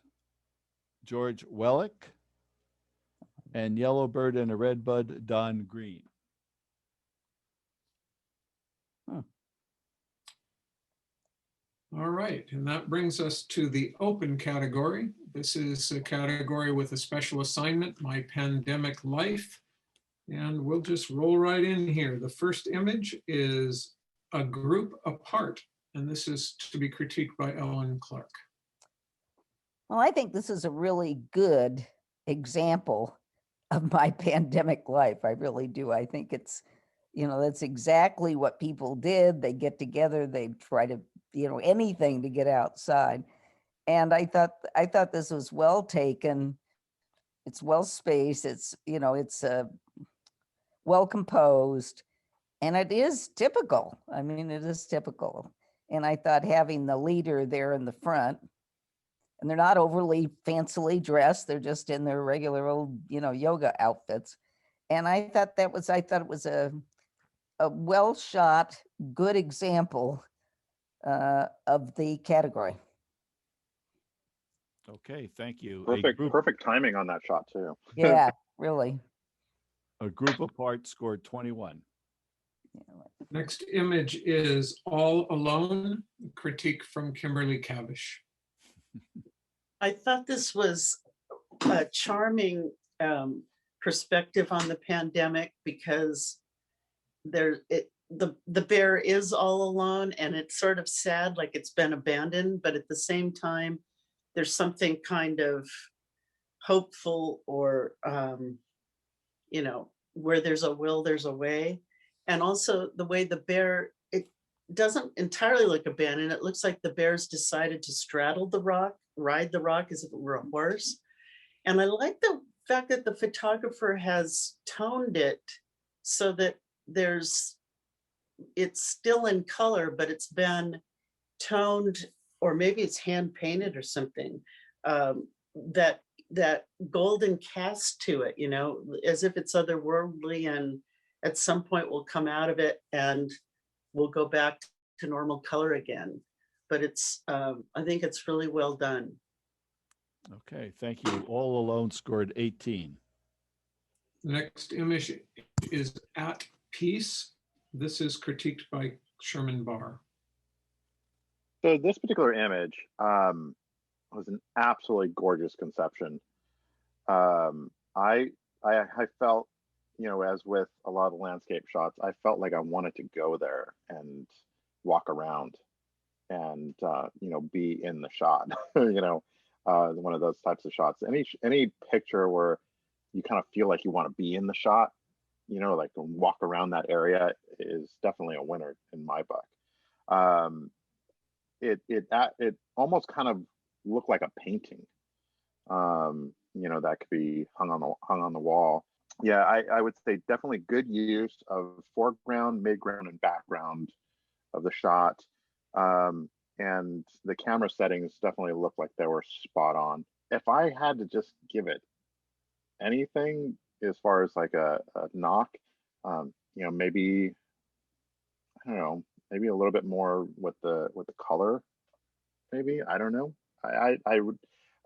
George Wellick. And Yellow Bird and a Red Bud, Don Green. All right, and that brings us to the open category. This is a category with a special assignment, My Pandemic Life. And we'll just roll right in here. The first image is A Group Apart, and this is to be critiqued by Ellen Clark. Well, I think this is a really good example of my pandemic life. I really do. I think it's, that's exactly what people did. They get together, they try to, anything to get outside. And I thought this was well taken. It's well spaced. It's, it's well composed, and it is typical. I mean, it is typical. And I thought having the leader there in the front, and they're not overly fancily dressed, they're just in their regular old, yoga outfits. And I thought it was a well shot, good example of the category. Okay, thank you. Perfect timing on that shot too. Yeah, really. A Group Apart scored 21. Next image is All Alone, critique from Kimberly Cavish. I thought this was a charming perspective on the pandemic, because the bear is all alone, and it's sort of sad, like it's been abandoned, but at the same time, there's something kind of hopeful, or where there's a will, there's a way. And also the way the bear, it doesn't entirely look abandoned. It looks like the bear's decided to straddle the rock, ride the rock as if it were a horse. And I like the fact that the photographer has toned it so that it's still in color, but it's been toned, or maybe it's hand painted or something, that that golden cast to it, as if it's otherworldly, and at some point we'll come out of it and we'll go back to normal color again. But I think it's really well done. Okay, thank you. All Alone scored 18. The next image is At Peace. This is critiqued by Sherman Barr. So this particular image was an absolutely gorgeous conception. I felt, as with a lot of the landscape shots, I felt like I wanted to go there and walk around and be in the shot. One of those types of shots. Any picture where you kind of feel like you want to be in the shot, like walk around that area, is definitely a winner in my book. It almost kind of looked like a painting, that could be hung on the wall. Yeah, I would say definitely good use of foreground, midground, and background of the shot. And the camera settings definitely look like they were spot on. If I had to just give it anything as far as like a knock, maybe, I don't know, maybe a little bit more with the color, maybe, I don't know. I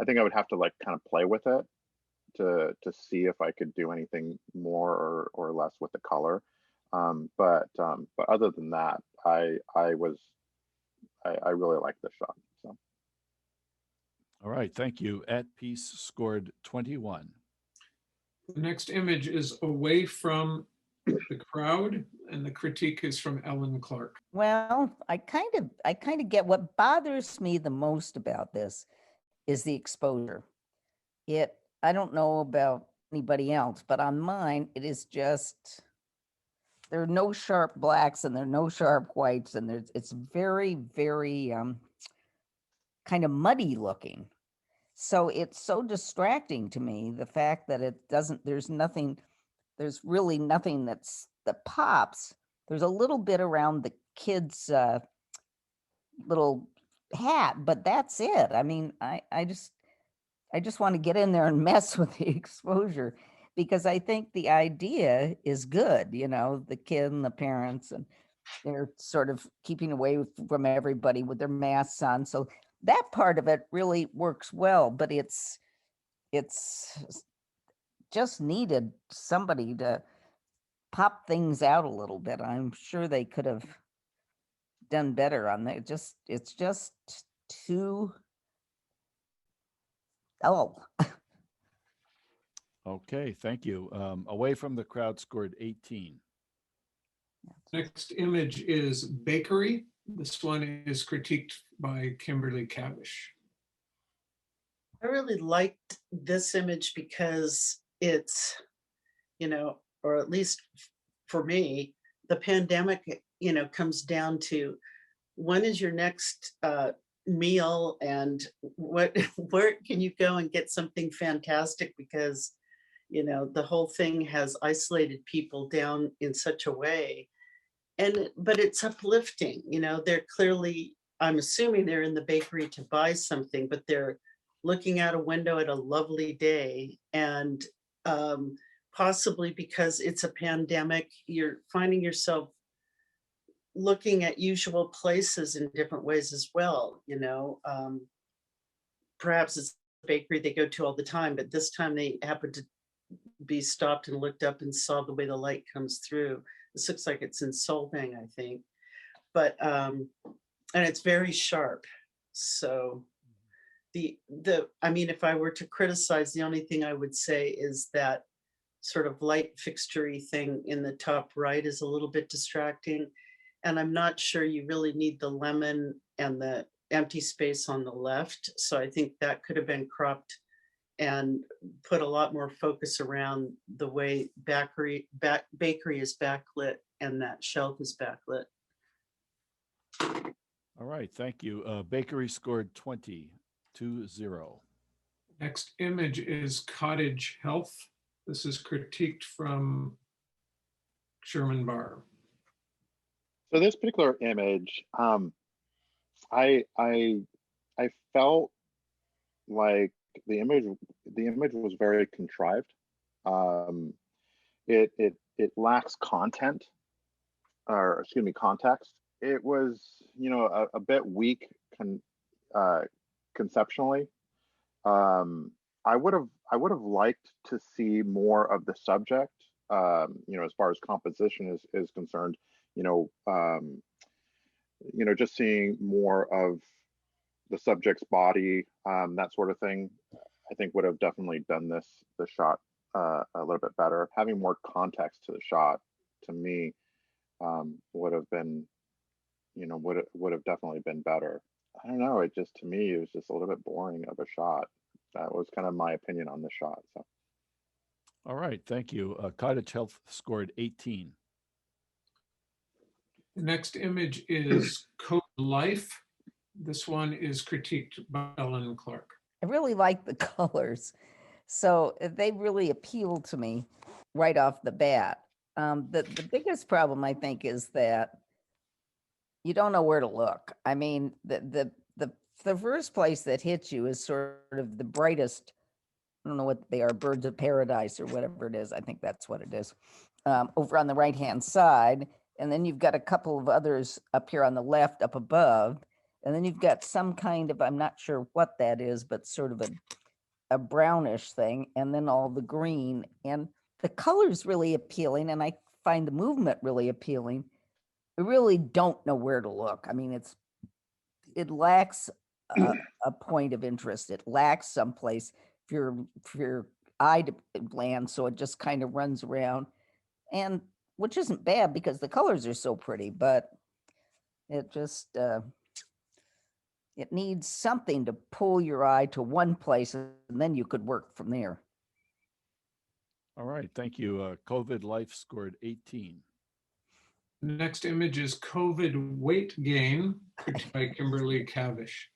think I would have to like kind of play with it to see if I could do anything more or less with the color. But other than that, I really like this shot. So. All right, thank you. At Peace scored 21. The next image is Away from the Crowd, and the critique is from Ellen Clark. Well, I kind of get what bothers me the most about this is the exposure. I don't know about anybody else, but on mine, it is just, there are no sharp blacks and there are no sharp whites, and it's very, very kind of muddy looking. So it's so distracting to me, the fact that there's really nothing that pops. There's a little bit around the kid's little hat, but that's it. I mean, I just want to get in there and mess with the exposure, because I think the idea is good, the kid and the parents, and they're sort of keeping away from everybody with their masks on. So that part of it really works well, but it's just needed somebody to pop things out a little bit. I'm sure they could have done better on that. It's just too dull. Okay, thank you. Away from the Crowd scored 18. Next image is Bakery. This one is critiqued by Kimberly Cavish. I really liked this image because it's, or at least for me, the pandemic, comes down to when is your next meal, and where can you go and get something fantastic, because the whole thing has isolated people down in such a way. But it's uplifting. They're clearly, I'm assuming they're in the bakery to buy something, but they're looking out a window at a lovely day. And possibly because it's a pandemic, you're finding yourself looking at usual places in different ways as well. Perhaps it's a bakery they go to all the time, but this time they happen to be stopped and looked up and saw the way the light comes through. This looks like it's in Solvang, I think, but and it's very sharp. So I mean, if I were to criticize, the only thing I would say is that sort of light fixturey thing in the top right is a little bit distracting, and I'm not sure you really need the lemon and the empty space on the left. So I think that could have been cropped and put a lot more focus around the way bakery is backlit and that shelf is backlit. All right, thank you. Bakery scored 20, 2-0. Next image is Cottage Health. This is critiqued from Sherman Barr. So this particular image, I felt like the image was very contrived. Um, it lacks content, or excuse me, context. It was, you know, a bit weak uh, conceptually. I would have liked to see more of the subject, you know, as far as composition is concerned. You know, just seeing more of the subject's body, that sort of thing, I think would have definitely done the shot a little bit better. Having more context to the shot, to me, would have been, you know, would have definitely been better. I don't know. It just, to me, it was just a little bit boring of a shot. That was kind of my opinion on the shot. So. All right, thank you. Cottage Health scored 18. The next image is Code Life. This one is critiqued by Ellen Clark. I really like the colors. So they really appeal to me right off the bat. The biggest problem, I think, is that you don't know where to look. I mean, the first place that hits you is sort of the brightest, I don't know what they are, birds of paradise or whatever it is. I think that's what it is, over on the right-hand side. And then you've got a couple of others up here on the left, up above. And then you've got some kind of, I'm not sure what that is, but sort of a brownish thing. And then all the green. And the color's really appealing. And I find the movement really appealing. I really don't know where to look. I mean, it lacks a point of interest. It lacks someplace for your eye to land, so it just kind of runs around, and which isn't bad because the colors are so pretty, but it just it needs something to pull your eye to one place, and then you could work from there. All right, thank you. COVID Life scored 18. The next image is COVID Weight Gain, critiqued by Kimberly Cavish.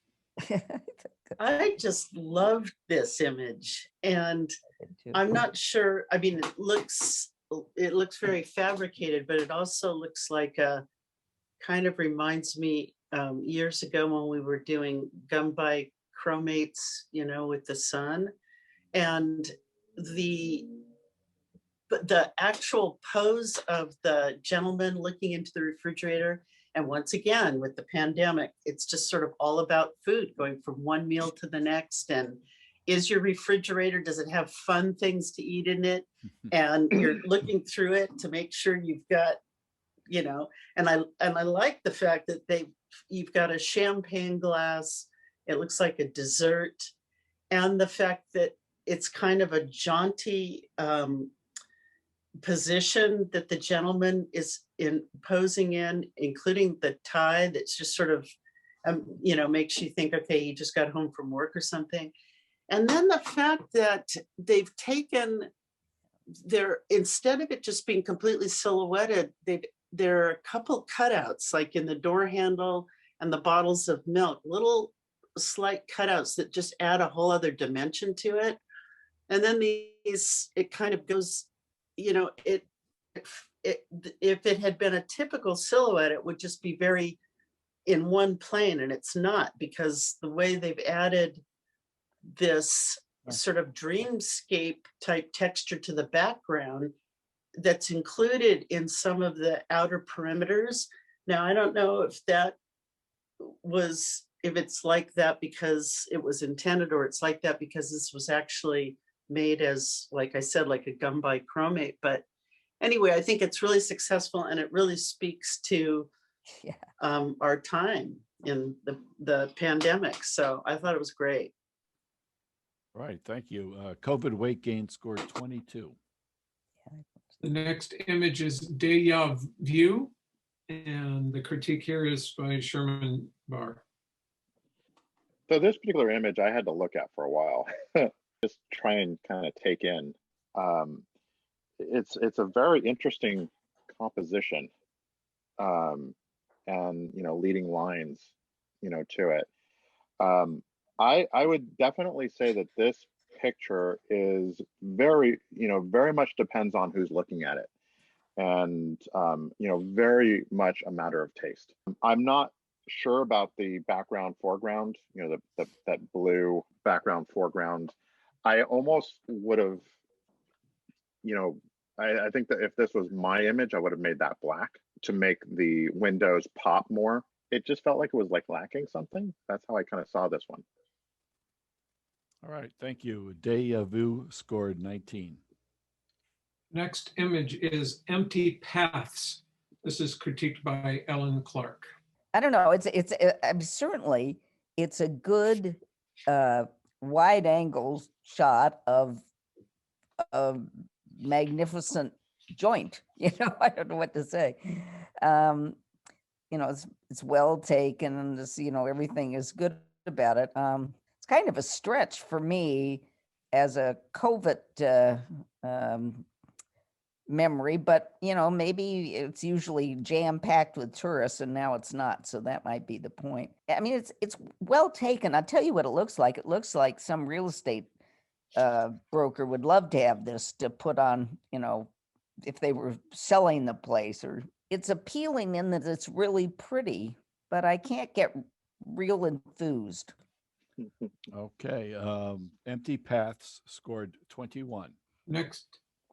I just loved this image, and I'm not sure. I mean, it looks very fabricated, but it also looks like kind of reminds me years ago when we were doing gum bichromates, you know, with the sun, and but the actual pose of the gentleman looking into the refrigerator. And once again, with the pandemic, it's just sort of all about food, going from one meal to the next. And is your refrigerator, does it have fun things to eat in it? And you're looking through it to make sure you've got, you know, and I like the fact that you've got a champagne glass. It looks like a dessert. And the fact that it's kind of a jaunty position that the gentleman is posing in, including the tie that's just sort of, you know, makes you think, okay, he just got home from work or something. And then the fact that they've taken instead of it just being completely silhouetted, there are a couple cutouts, like in the door handle and the bottles of milk, little slight cutouts that just add a whole other dimension to it. And then it kind of goes, you know, if it had been a typical silhouette, it would just be very in one plane, and it's not, because the way they've added this sort of dreamscape type texture to the background that's included in some of the outer perimeters. Now, I don't know if it's like that because it was intended, or it's like that because this was actually made as, like I said, like a gum bichromate. But anyway, I think it's really successful, and it really speaks to our time in the pandemic. So I thought it was great. Right, thank you. COVID Weight Gain scored 22. The next image is Deya View, and the critique here is by Sherman Barr. So this particular image I had to look at for a while, just try and kind of take in. It's a very interesting composition, and, you know, leading lines, you know, to it. I would definitely say that this picture is very much depends on who's looking at it, and you know, very much a matter of taste. I'm not sure about the background foreground, that blue background foreground. I almost would have, I think that if this was my image, I would have made that black to make the windows pop more. It just felt like it was like lacking something. That's how I kind of saw this one. All right, thank you. Deja Vu scored 19. Next image is Empty Paths. This is critiqued by Ellen Clark. I don't know. Certainly it's a good wide angle shot of a magnificent joint. I don't know what to say. It's well taken, and everything is good about it. It's kind of a stretch for me as a COVID memory, but maybe it's usually jam-packed with tourists and now it's not, so that might be the point. I mean, it's well taken. I'll tell you what it looks like. It looks like some real estate broker would love to have this to put on, if they were selling the place. Or it's appealing in that it's really pretty, but I can't get real enthused. Okay, Empty Paths scored 21. Next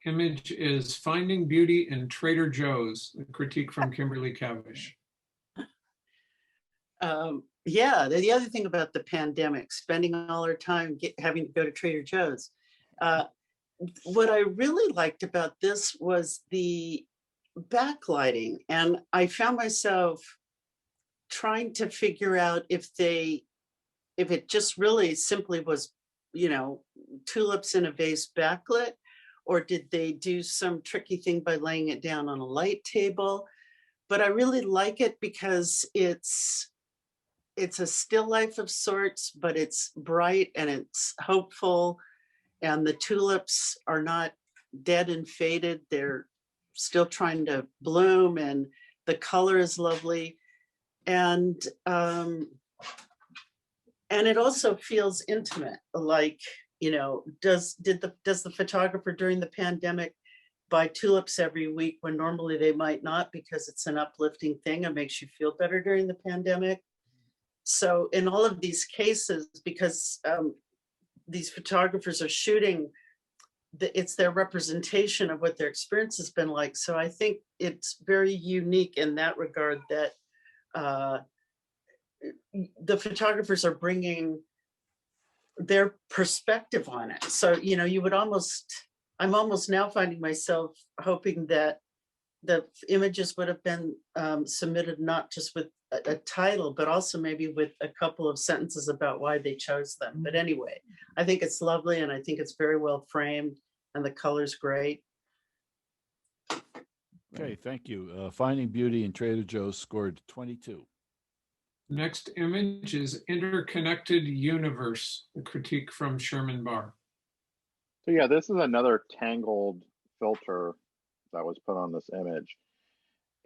image is Finding Beauty in Trader Joe's, a critique from Kimberly Cavish. Yeah, the other thing about the pandemic, spending all our time having to go to Trader Joe's. What I really liked about this was the backlighting, and I found myself trying to figure out if it just really simply was, tulips in a vase backlit, or did they do some tricky thing by laying it down on a light table? But I really like it because it's a still life of sorts, but it's bright and it's hopeful, and the tulips are not dead and faded. They're still trying to bloom, and the color is lovely. And it also feels intimate, like, does the photographer during the pandemic buy tulips every week when normally they might not, because it's an uplifting thing and makes you feel better during the pandemic? So in all of these cases, because these photographers are shooting, it's their representation of what their experience has been like. So I think it's very unique in that regard, that the photographers are bringing their perspective on it. So, I'm almost now finding myself hoping that the images would have been submitted not just with a title, but also maybe with a couple of sentences about why they chose them. But anyway, I think it's lovely, and I think it's very well framed, and the color's great. Okay, thank you. Finding Beauty in Trader Joe's scored 22. Next image is Interconnected Universe, a critique from Sherman Barr. So yeah, this is another tangled filter that was put on this image.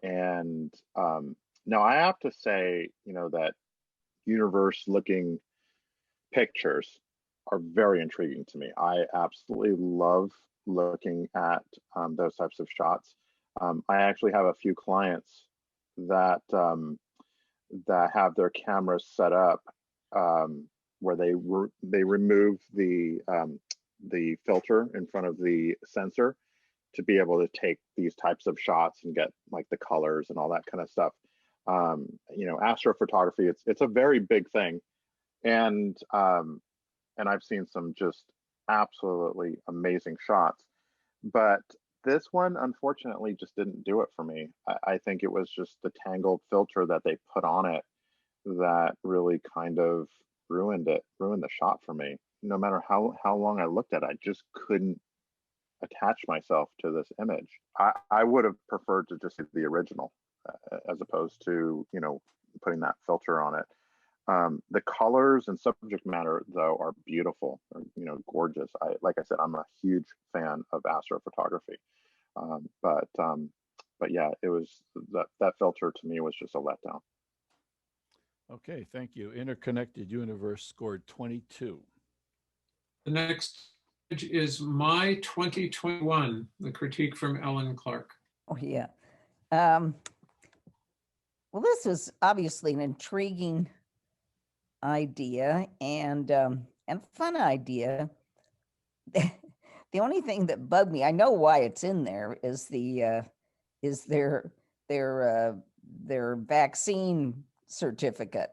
And now I have to say, that universe looking pictures are very intriguing to me. I absolutely love looking at those types of shots. I actually have a few clients that have their cameras set up where they remove the filter in front of the sensor to be able to take these types of shots and get like the colors and all that kind of stuff. Astrophotography, it's a very big thing, and I've seen some just absolutely amazing shots, but this one unfortunately just didn't do it for me. I think it was just the tangled filter that they put on it that really kind of ruined the shot for me. No matter how long I looked at it, I just couldn't attach myself to this image. I would have preferred to just see the original as opposed to, putting that filter on it. The colors and subject matter, though, are beautiful, gorgeous. Like I said, I'm a huge fan of astrophotography. But yeah, it was that filter to me was just a letdown. Okay, thank you. Interconnected Universe scored 22. The next image is My 2021, the critique from Ellen Clark. Oh, yeah. Well, this is obviously an intriguing idea and fun idea. The only thing that bugged me, I know why it's in there, is is their vaccine certificate.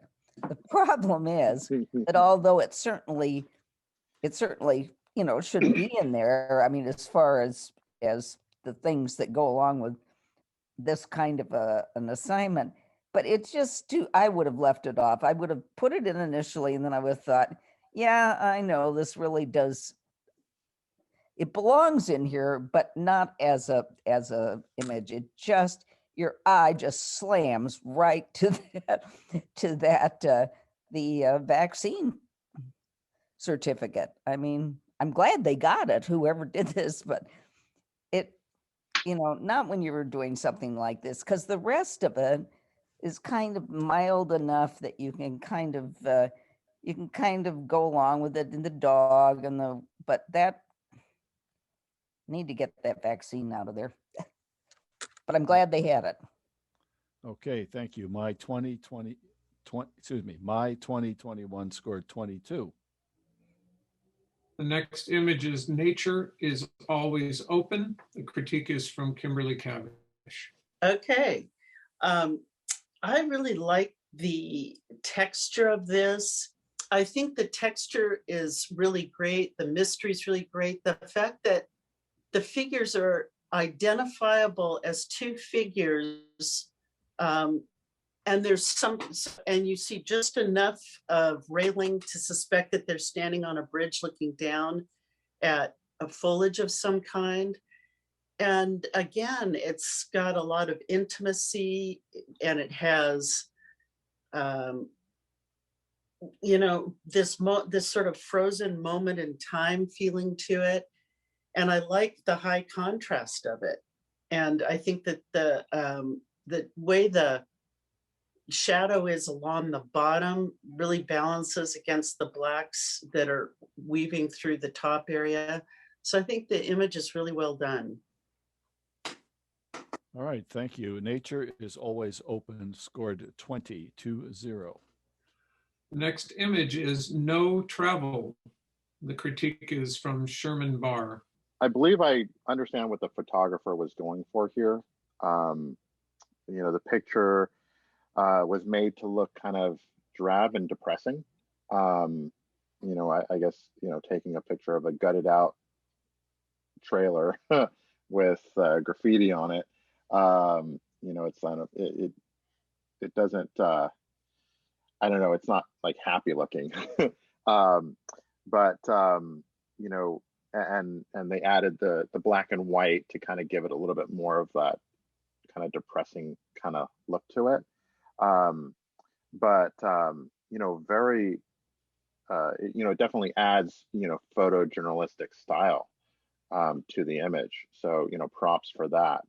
The problem is that although it certainly should be in there. I mean, as far as the things that go along with this kind of an assignment, but it's just too. I would have left it off. I would have put it in initially, and then I would have thought, yeah, I know this really does. It belongs in here, but not as a image. It just your eye just slams right to the vaccine certificate. I mean, I'm glad they got it, whoever did this, but it, not when you were doing something like this, because the rest of it is kind of mild enough that you can kind of go along with it in the dog but that need to get that vaccine out of there. But I'm glad they had it. Okay, thank you. My 2021 scored 22. The next image is Nature is Always Open. The critique is from Kimberly Cavish. Okay. I really like the texture of this. I think the texture is really great. The mystery is really great. The fact that the figures are identifiable as two figures, and you see just enough of railing to suspect that they're standing on a bridge looking down at a foliage of some kind. And again, it's got a lot of intimacy, and it has, this sort of frozen moment in time feeling to it. And I like the high contrast of it. And I think that the way the shadow is along the bottom really balances against the blacks that are weaving through the top area. So I think the image is really well done. All right, thank you. Nature is Always Open scored 20. The next image is No Travel. The critique is from Sherman Barr. I believe I understand what the photographer was going for here. The picture was made to look kind of drab and depressing. I guess, taking a picture of a gutted out trailer with graffiti on it. It's kind of, it doesn't, I don't know, it's not like happy looking. And they added the black and white to kind of give it a little bit more of that kind of depressing kind of look to it. Very, it definitely adds, photojournalistic style to the image. So, props for that.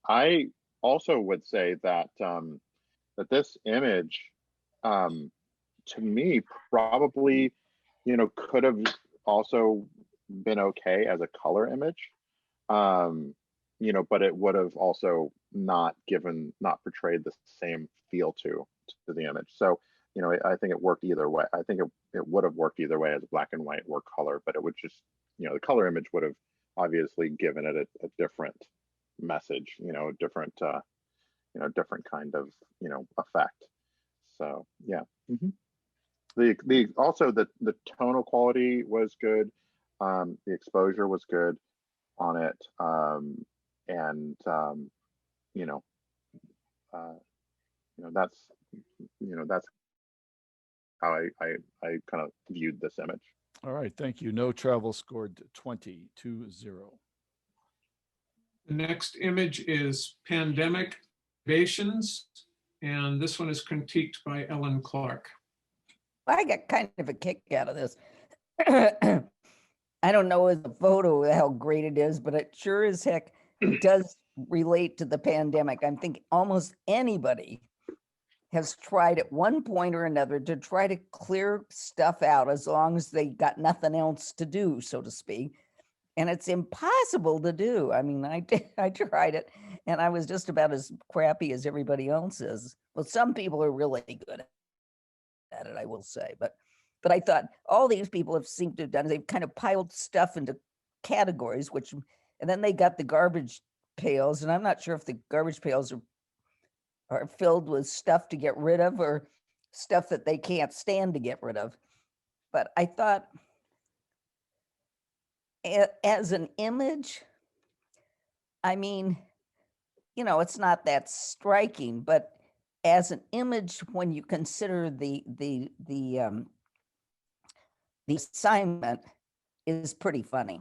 I also would say that that this image, to me, probably, could have also been okay as a color image, but it would have also not portrayed the same feel to the image. So, I think it worked either way. I think it would have worked either way as black and white or color, but it would just, the color image would have obviously given it a different message, different kind of, effect. So, yeah. Mm-hmm. The tonal quality was good. The exposure was good on it. That's how I kind of viewed this image. All right, thank you. No Travel scored 20. The next image is Pandemic Innovations, and this one is critiqued by Ellen Clark. I got kind of a kick out of this. I don't know as a photo how great it is, but it sure as heck does relate to the pandemic. I'm thinking almost anybody has tried at one point or another to try to clear stuff out as long as they got nothing else to do, so to speak. And it's impossible to do. I mean, I tried it, And I was just about as crappy as everybody else is. Well, some people are really good at it, I will say, but I thought all these people have seemed to have done, they've kind of piled stuff into categories, and then they got the garbage pails, and I'm not sure if the garbage pails are filled with stuff to get rid of or stuff that they can't stand to get rid of. But I thought as an image, I mean, it's not that striking, but as an image, when you consider the assignment, is pretty funny.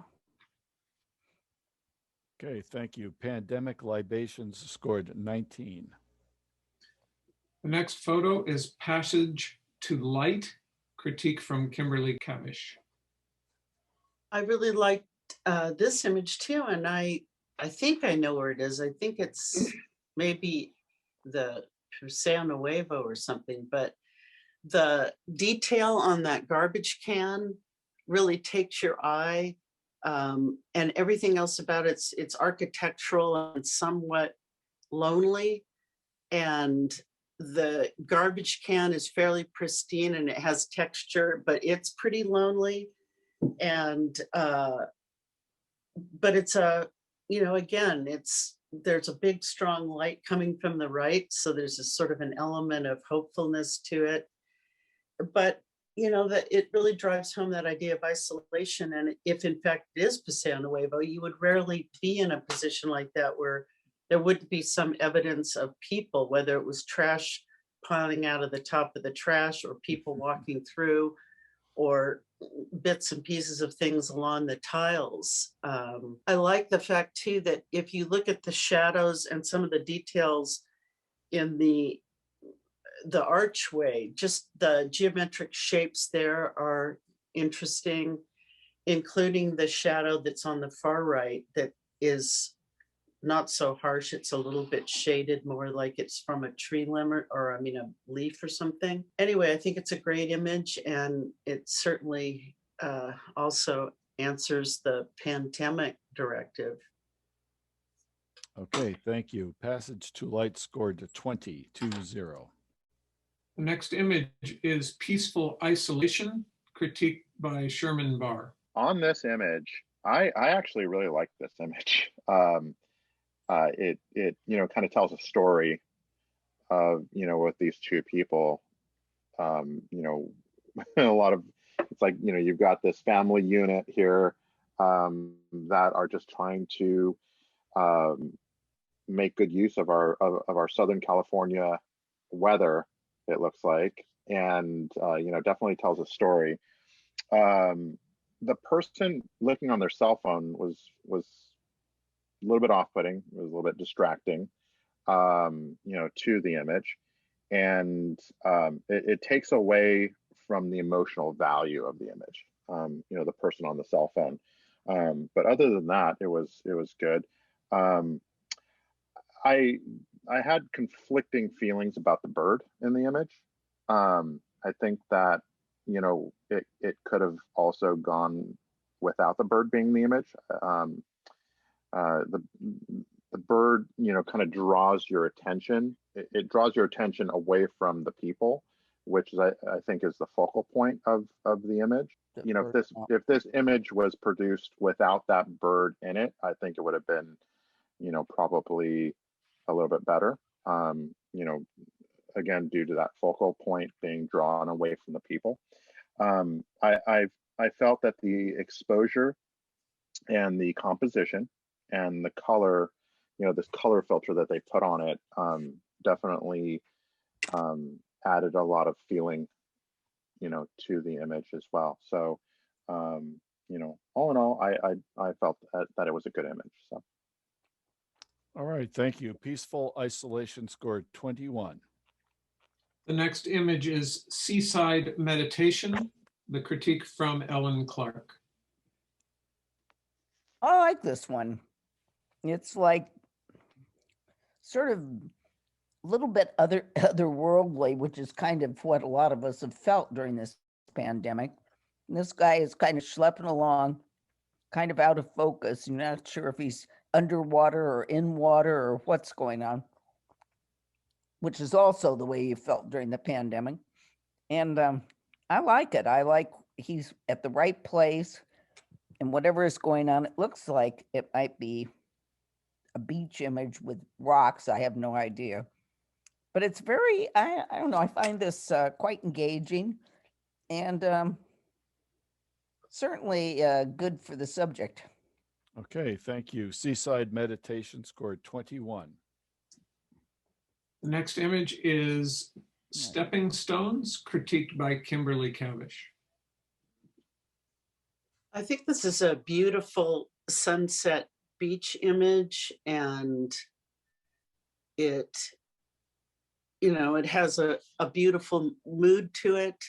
Okay, thank you. Pandemic libations scored 19. The next photo is Passage to Light, critique from Kimberly Cavish. I really liked this image too, and I think I know where it is. I think it's maybe the Paseo Nuevo or something, but the detail on that garbage can really takes your eye, and everything else about it's architectural and somewhat lonely, and the garbage can is fairly pristine and it has texture, but it's pretty lonely. And but it's again, there's a big strong light coming from the right, so there's a sort of an element of hopefulness to it, but that it really drives home that idea of isolation. And if in fact it is Paseo Nuevo, you would rarely be in a position like that where there would be some evidence of people, whether it was trash piling out of the top of the trash or people walking through, or bits and pieces of things along the tiles. I like the fact too that if you look at the shadows and some of the details in the archway, just the geometric shapes there are interesting, including the shadow that's on the far right that is not so harsh. It's a little bit shaded, more like it's from a tree limb or a leaf or something. Anyway, I think it's a great image, and it certainly also answers the pandemic directive. Okay, thank you. Passage to Light scored 20, 2-0. The next image is Peaceful Isolation, critiqued by Sherman Barr. On this image, I actually really like this image. It kind of tells a story of with these two people. A lot of, it's like you've got this family unit here that are just trying to make good use of our Southern California weather, it looks like, and definitely tells a story. The person looking on their cell phone was a little bit off-putting. It was a little bit distracting, to the image, and it takes away from the emotional value of the image. The person on the cell phone. But other than that, it was good. I had conflicting feelings about the bird in the image. I think that it could have also gone without the bird being the image. The bird, kind of draws your attention. It draws your attention away from the people, which is, I think, is the focal point of the image. If this image was produced without that bird in it, I think it would have been, probably a little bit better. Again, due to that focal point being drawn away from the people. I felt that the exposure and the composition and the color, this color filter that they put on it, definitely added a lot of feeling, to the image as well. So, all in all, I felt that it was a good image. So. All right, thank you. Peaceful Isolation scored 21. The next image is Seaside Meditation, the critique from Ellen Clark. I like this one. It's like sort of a little bit otherworldly, which is kind of what a lot of us have felt during this pandemic. And this guy is kind of schlepping along, kind of out of focus. You're not sure if he's underwater or in water or what's going on, which is also the way you felt during the pandemic. And I like it. I like he's at the right place, and whatever is going on, it looks like it might be a beach image with rocks. I have no idea. But it's very, I don't know, I find this quite engaging and certainly good for the subject. Okay, thank you. Seaside Meditation scored 21. The next image is Stepping Stones, critiqued by Kimberly Cavish. I think this is a beautiful sunset beach image, and it, it has a beautiful mood to it.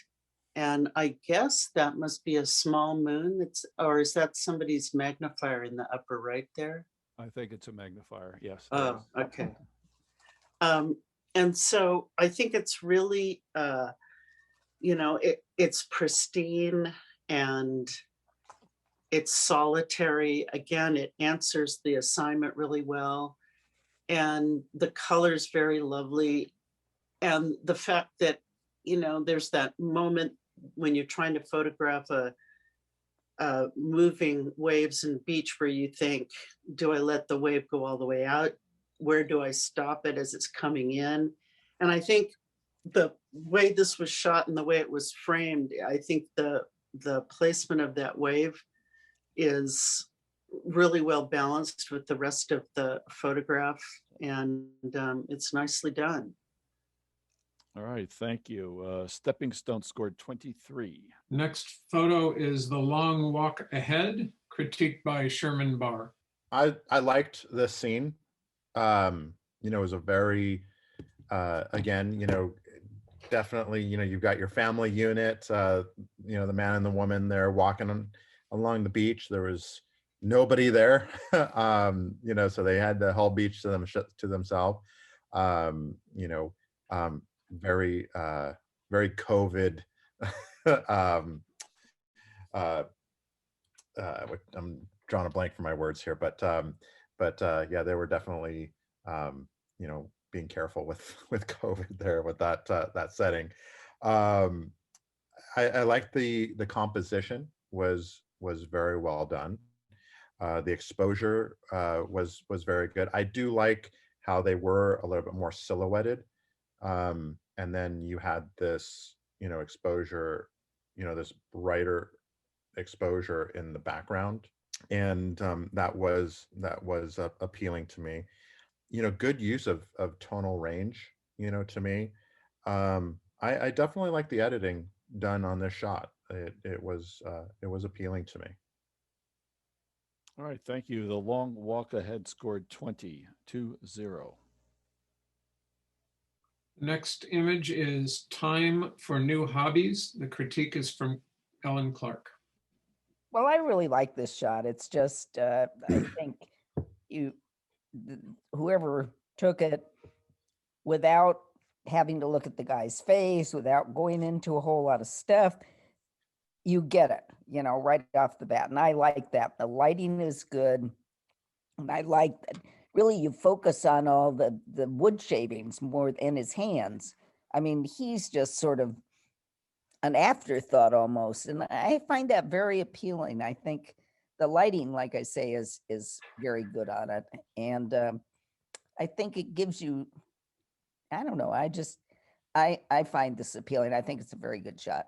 And I guess that must be a small moon. Or is that somebody's magnifier in the upper right there? I think it's a magnifier. Yes. there Oh, is. okay. And so I think it's really, it's pristine and it's solitary. Again, it answers the assignment really well. And the color's very lovely. And the fact that, there's that moment when you're trying to photograph a moving waves and beach where you think, do I let the wave go all the way out? Where do I stop it as it's coming in? And I think the way this was shot and the way it was framed, I think the placement of that wave is really well balanced with the rest of the photograph, and it's nicely done. All right, thank you. Stepping Stone scored 23. Next photo is The Long Walk Ahead, critiqued by Sherman Barr. I liked this scene. It was a very, again, definitely, you've got your family unit, the man and the woman, they're walking along the beach. There was nobody there, so they had the whole beach to themselves. Very, very COVID. I'm drawing a blank for my words here, but yeah, they were definitely, being careful with COVID there with that setting. I liked the composition was very well done. The exposure was very good. I do like how they were a little bit more silhouetted. And then you had this, exposure, this brighter exposure in the background. And that was appealing to me. Good use of tonal range, to me. I definitely like the editing done on this shot. It was appealing to me. All right, thank you. The Long Walk Ahead scored 20-0. Next image is Time for New Hobbies. The critique is from Ellen Clark. Well, I really like this shot. It's just, I think whoever took it, without having to look at the guy's face, without going into a whole lot of stuff, you get it, right off the bat. And I like that. The lighting is good. And I like that. Really, you focus on all the wood shavings more in his hands. I mean, he's just sort of an afterthought almost. And I find that very appealing. I think the lighting, like I say, is very good on it. And I think it gives you, I don't know, I find this appealing. I think it's a very good shot.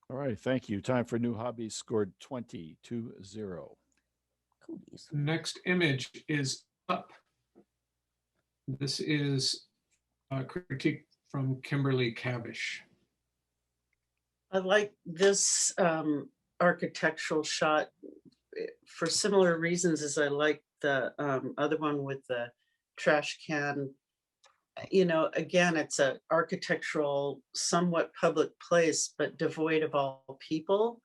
All right, thank you. Time for New Hobbies scored 20-0. Cooties. Next image is Up. This is a critique from Kimberly Cavish. I like this architectural shot for similar reasons as I like the other one with the trash can. Again, it's an architectural, somewhat public place, but devoid of all people,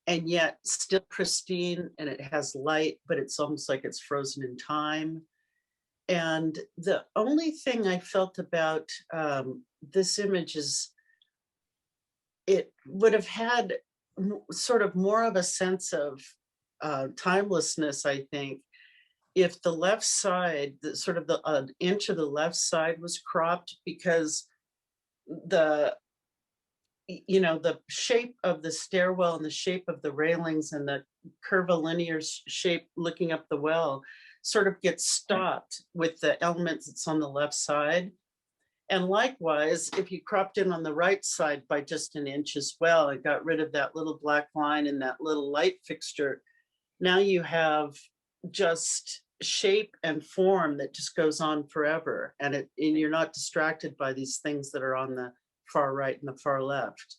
and yet still pristine, and it has light, but it's almost like it's frozen in time. And the only thing I felt about this image is it would have had sort of more of a sense of timelessness, I think, if the left side, the sort of the inch of the left side was cropped, because the the shape of the stairwell and the shape of the railings and the curvilinear shape looking up the well sort of gets stopped with the elements that's on the left side. And likewise, if you cropped in on the right side by just an inch as well, it got rid of that little black line and that little light fixture. Now you have just shape and form that just goes on forever. And you're not distracted by these things that are on the far right and the far left.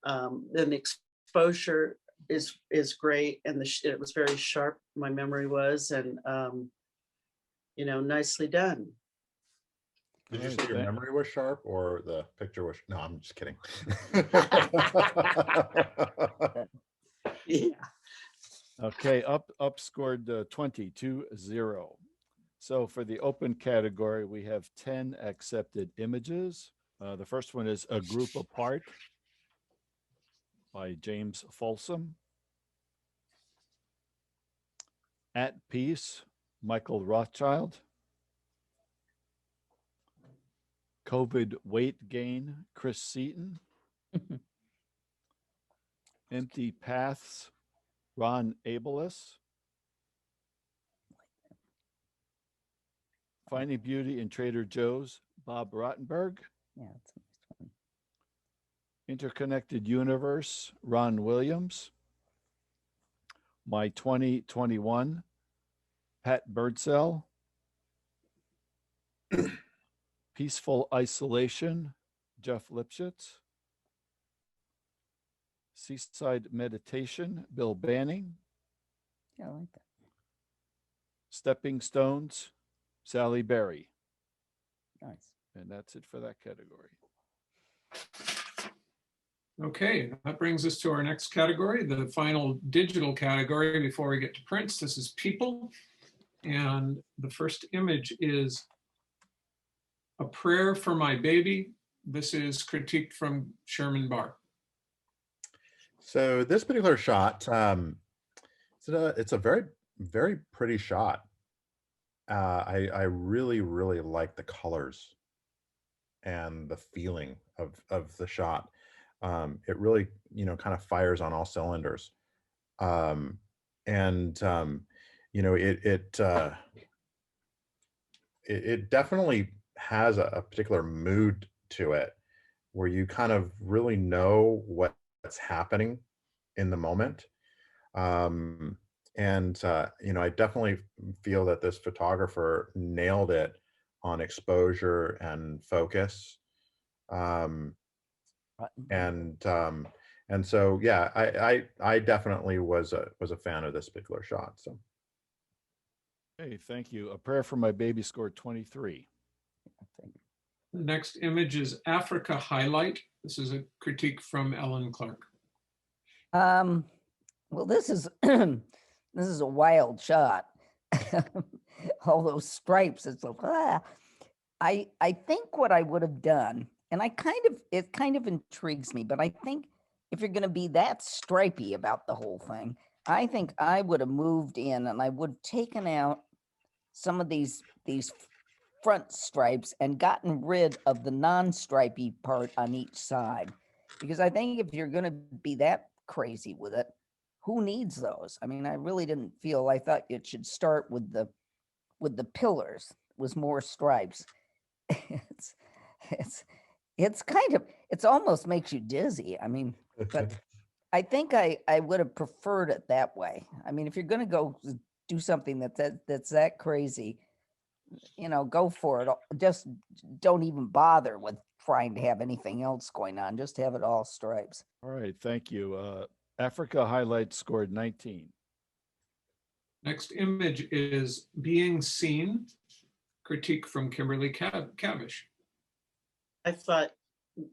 Then the exposure is great, and it was very sharp, my memory was, and nicely done. Did you Alright, say your thank- memory was sharp or the picture was? No, I'm just kidding. Yeah. Okay, up scored 20-0. So for the open category, we have 10 accepted images. The first one is A Group Apart by James Folsom. At Peace, Michael Rothschild. COVID Weight Gain, Chris Seaton. Empty Paths, Ron Abeles. Finding Beauty in Trader Joe's, Bob Rottenberg. Yeah, that's a nice one. Interconnected Universe, Ron Williams. My 2021, Pat Birdsell. Peaceful Isolation, Jeff Lipschitz. Seaside Meditation, Bill Banning. Yeah, I like that. Stepping Stones, Sally Berry. Nice. And that's it for that category. Okay, that brings us to our next category, the final digital category before we get to prints. This is people. And the first image is A Prayer for My Baby. This is critiqued from Sherman Barr. So this particular shot, it's a very, very pretty shot. I really, really like the colors and the feeling of the shot. It really, kind of fires on all cylinders. It definitely has a particular mood to it where you kind of really know what's happening in the moment. I definitely feel that this photographer nailed it on exposure and focus. And so, yeah, I definitely was a fan of this particular shot. So. Hey, thank you. A Prayer for My Baby scored 23. The next image is Africa Highlight. This is a critique from Ellen Clark. Well, this is this is a wild shot. All those stripes. It's like, I think what I would have done, and it kind of intrigues me, but I think if you're going to be that stripey about the whole thing, I think I would have moved in and I would have taken out some of these front stripes and gotten rid of the non-stripey part on each side. Because I think if you're going to be that crazy with it, who needs those? I mean, I really didn't feel, I thought it should start with the pillars, was more stripes. It's kind of, it's almost makes you dizzy. I mean, but I think I would have preferred it that way. I mean, if you're going to go do something that's that crazy, go for it. Just don't even bother with trying to have anything else going on. Just have it all stripes. All right, thank you. Africa Highlight scored 19. Next image is Being Seen, critique from Kimberly Cavish. I thought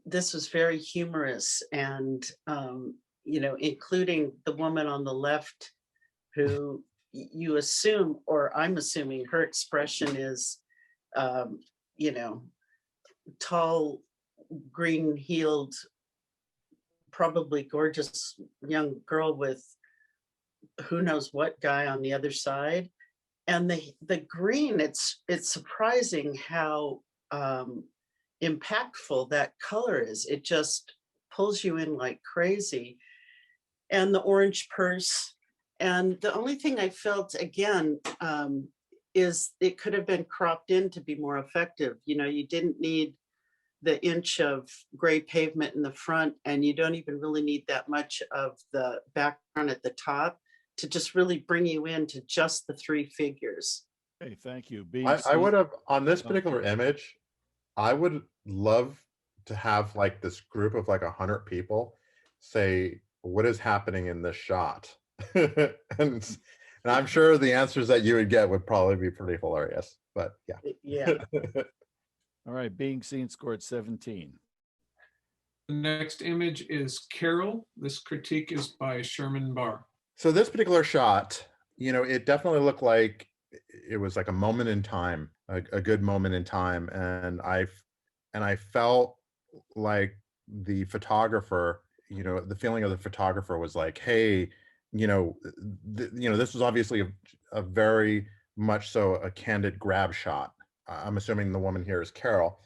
this was very humorous, and including the woman on the left who you assume, or I'm assuming her expression is, tall, green-heeled, probably gorgeous young girl with who knows what guy on the other side. And the green, it's surprising how impactful that color is. It just pulls you in like crazy. And the orange purse. And the only thing I felt again is it could have been cropped in to be more effective. You know, you didn't need the inch of gray pavement in the front, and you don't even really need that much of the background at the top to just really bring you into just the three figures. Okay, thank you. Being I would seen- have, on this Oh. particular image, I would love to have like this group of like 100 people say, what is happening in this shot? And I'm sure the answers that you would get would probably be pretty hilarious, but yeah. Yeah. All right, being seen scored 17. The next image is Carol. This critique is by Sherman Barr. So this particular shot, you know, it definitely looked like it was like a moment in time, a good moment in time. And I felt like the photographer, you know, the feeling of the photographer was like, hey, you know, this was obviously a very much so a candid grab shot. I'm assuming the woman here is Carol,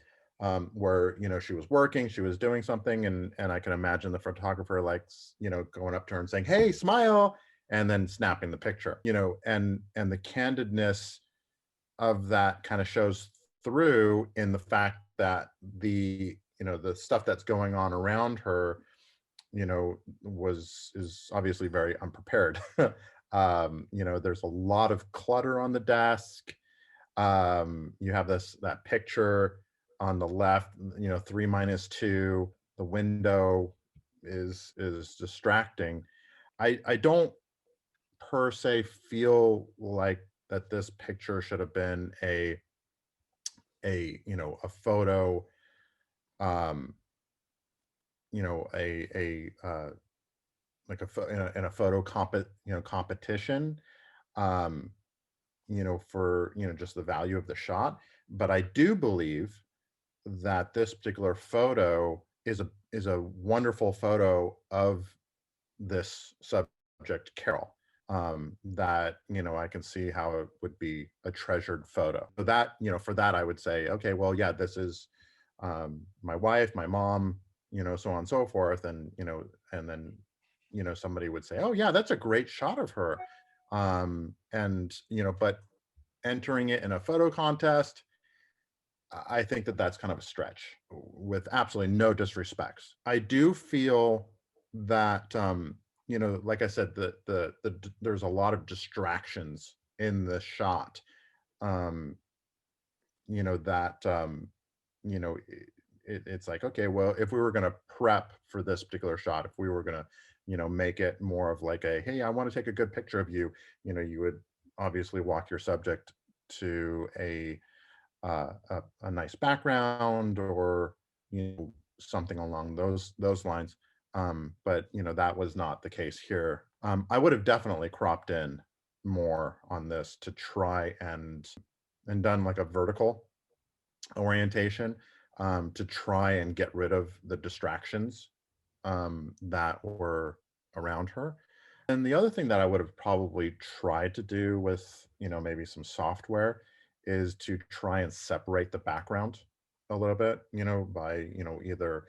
where, you know, she was working, she was doing something, and I can imagine the photographer like, you know, going up to her and saying, hey, smile, and then snapping the picture, you know, and the candidness of that kind of shows through in the fact that the, you know, the stuff that's going on around her, you know, is obviously very unprepared. You know, there's a lot of clutter on the desk. You have that picture on the left, you know, 3-2, the window is distracting. I don't per se feel like that this picture should have been a you know, a photo, you know, like in a photo competition, you know, for, you know, just the value of the shot. But I do believe that this particular photo is a wonderful photo of this subject, Carol. That, you know, I can see how it would be a treasured photo. So that, you know, for that I would say, okay, well, yeah, this is my wife, my mom, you know, so on and so forth. And, you know, and then, you know, somebody would say, oh yeah, that's a great shot of her. And, you know, but entering it in a photo contest, I think that that's kind of a stretch, with absolutely no disrespects. I do feel that, you know, like I said, there's a lot of distractions in the shot. You know, that, you know, it's like, okay, well, if we were going to prep for this particular shot, if we were going to, you know, make it more of like a, hey, I want to take a good picture of you, you know, you would obviously walk your subject to a nice background, or, you know, something along those lines. But, you know, that was not the case here. I would have definitely cropped in more on this to try and done like a vertical orientation, to try and get rid of the distractions that were around her. And the other thing that I would have probably tried to do with, you know, maybe some software, is to try and separate the background a little bit, you know, by, you know, either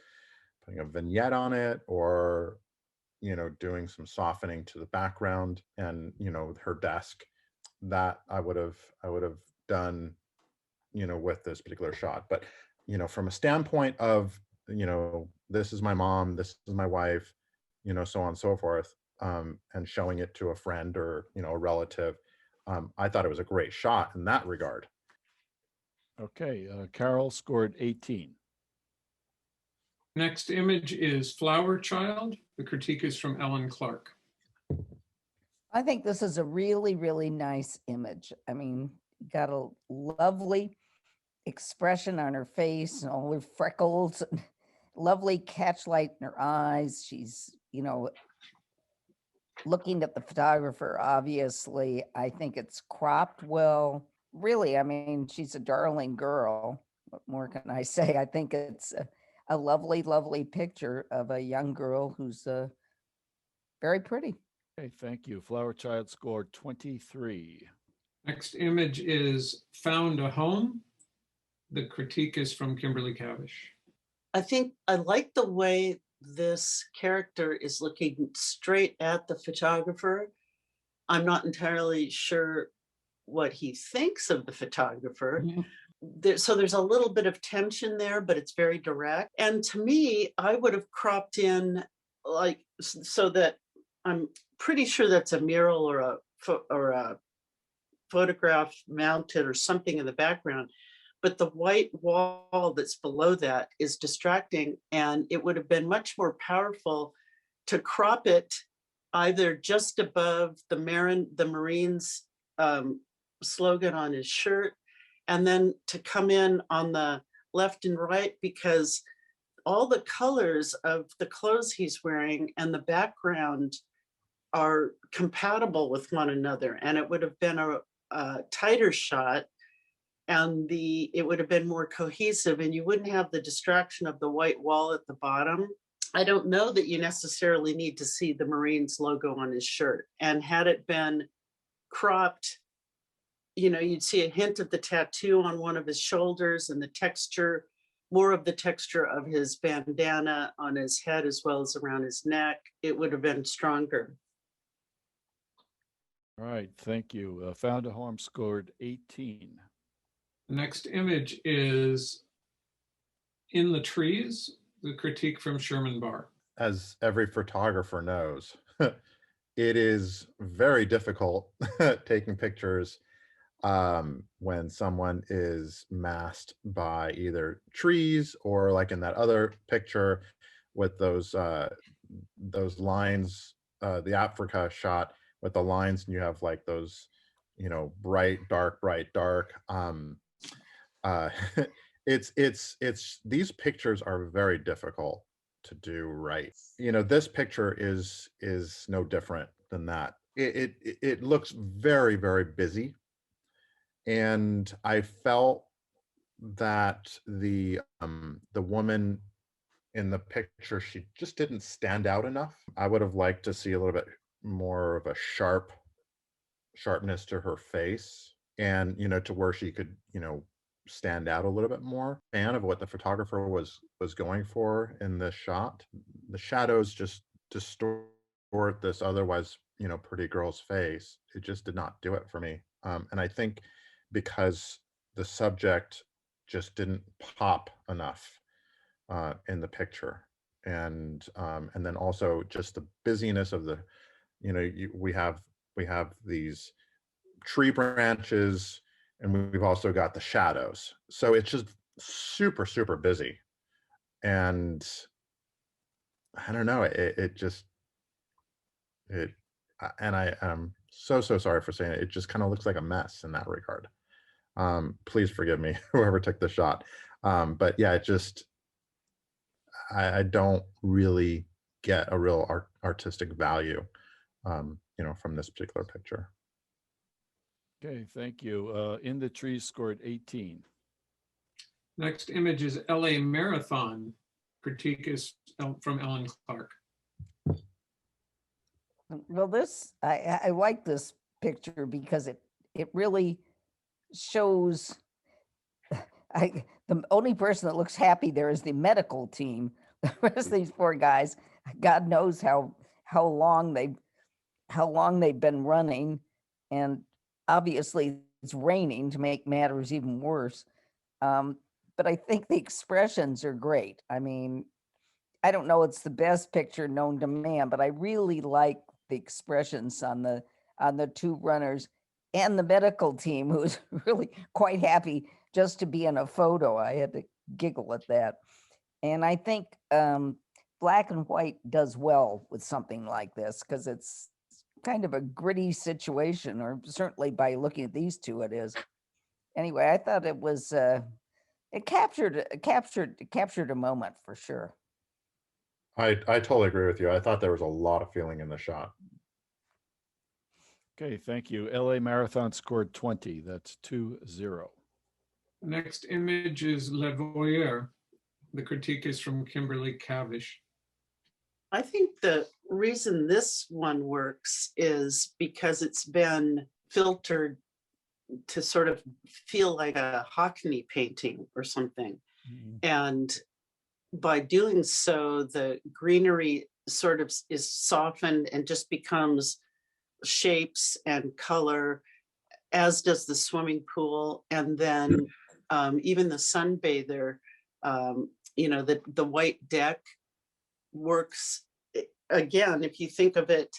putting a vignette on it, or, you know, doing some softening to the background and, you know, her desk. That I would have done, you know, with this particular shot. But, you know, from a standpoint of, you know, this is my mom, this is my wife, you know, so on and so forth, and showing it to a friend or, you know, a relative, I thought it was a great shot in that regard. Okay, Carol scored 18. Next image is Flower Child. The critique is from Ellen Clark. I think this is a really, really nice image. I mean, got a lovely expression on her face and all her freckles, and lovely catchlight in her eyes. She's, you know, looking at the photographer, obviously. I think it's cropped well. Really, I mean, she's a darling girl. What more can I say? I think it's a lovely, lovely picture of a young girl who's very pretty. Okay, thank you. Flower Child scored 23. Next image is Found a Home. The critique is from Kimberly Cavish. I think I like the way this character is looking straight at the photographer. I'm not entirely sure what he thinks of the photographer. So there's a little bit of tension there, but it's very direct. And to me, I would have cropped in like so that I'm pretty sure that's a mural or a photograph mounted or something in the background. But the white wall that's below that is distracting, and it would have been much more powerful to crop it either just above the Marines slogan on his shirt, and then to come in on the left and right, because all the colors of the clothes he's wearing and the background are compatible with one another, and it would have been a tighter shot, and it would have been more cohesive, and you wouldn't have the distraction of the white wall at the bottom. I don't know that you necessarily need to see the Marines logo on his shirt. And had it been cropped, you'd see a hint of the tattoo on one of his shoulders and the texture, more of the texture of his bandana on his head as well as around his neck. It would have been stronger. All right, thank you. Found a Home scored 18. Next image is In the Trees, the critique from Sherman Barr. As every photographer knows, it is very difficult taking pictures when someone is masked by either trees or, like in that other picture with those lines, the Africa shot with the lines, and you have like those, bright, dark, it's these pictures are very difficult to do right. This picture is no different than that. It looks very, very busy, and I felt that the woman in the picture, she just didn't stand out enough. I would have liked to see a little bit more of a sharpness to her face, and to where she could stand out a little bit more. Fan of what the photographer was going for in this shot. The shadows just distort this otherwise pretty girl's face. It just did not do it for me, and I think because the subject just didn't pop enough in the picture, and then also just the busyness of the we have these tree branches, and we've also got the shadows, so it's just super, super busy. And I don't know, and I am so sorry for saying it. It just kind of looks like a mess in that regard. Please forgive me, whoever took the shot. But yeah, it just, I don't really get a real artistic value, from this particular picture. Okay, thank you. In the Trees scored 18. Next image is LA Marathon. Critique is from Ellen Clark. Well, I like this picture because it really shows. The only person that looks happy there is the medical team. The rest of these poor guys, God knows how long they've been running, and obviously it's raining to make matters even worse. But I think the expressions are great. I mean, I don't know it's the best picture known to man, but I really like the expressions on the two runners and the medical team, who's really quite happy just to be in a photo. I had to giggle at that. And I think black and white does well with something like this, because it's kind of a gritty situation, or certainly by looking at these two, it is. Anyway, I thought it was it captured a moment for sure. I totally agree with you. I thought there was a lot of feeling in the shot. Okay, thank you. LA Marathon scored 20. That's 2-0. Next image is Le Voyeur. The critique is from Kimberly Cavish. I think the reason this one works is because it's been filtered to sort of feel like a Hockney painting or something. And by doing so, the greenery sort of is softened and just becomes shapes and color, as does the swimming pool. And then even the sunbather, the white deck works. Again, if you think of it,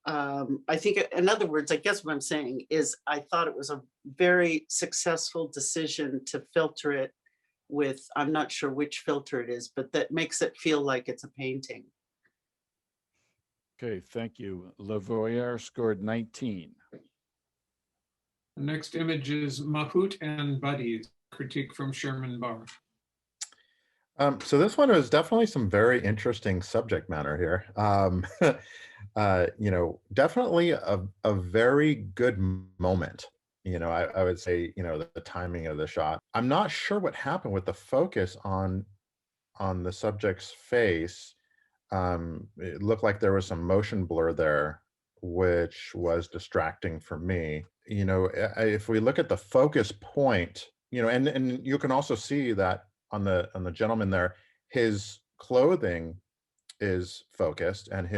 I think, in other words, I guess what I'm saying is I thought it was a very successful decision to filter it with, I'm not sure which filter it is, but that makes it feel like it's a painting. Okay, thank you. Lavoyer scored 19. The next image is Mahout and Buddies, critique from Sherman Barr. So this one was definitely some very interesting subject matter here. Definitely a very good moment. I would say, the timing of the shot. I'm not sure what happened with the focus on the subject's face. It looked like there was some motion blur there, which was distracting for me. If we look at the focus point, and you can also see that on the gentleman there, his clothing is focused, and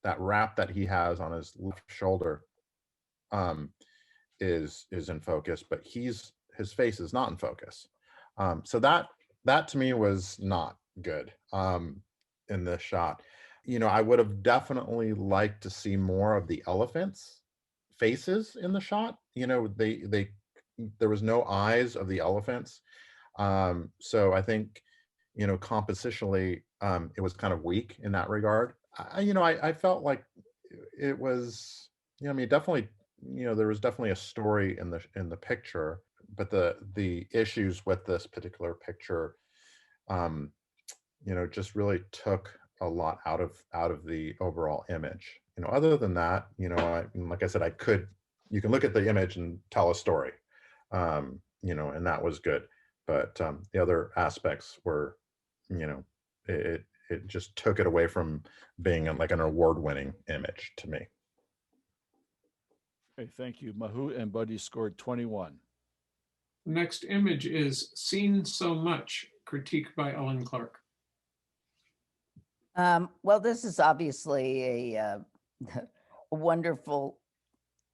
that wrap that he has on his left shoulder is in focus, but his face is not in focus. So that to me was not good in this shot. I would have definitely liked to see more of the elephants' faces in the shot. There was no eyes of the elephants. So I think, compositionally, it was kind of weak in that regard. I felt like it was, definitely, there was definitely a story in the picture, but the issues with this particular picture, just really took a lot out of the overall image. Other than that, like I said, you can look at the image and tell a story, and that was good. But the other aspects were, it just took it away from being like an award-winning image to me. Okay, thank you. Mahout and Buddy scored 21. The next image is Seen So Much, critique by Ellen Clark. Well, this is obviously a wonderful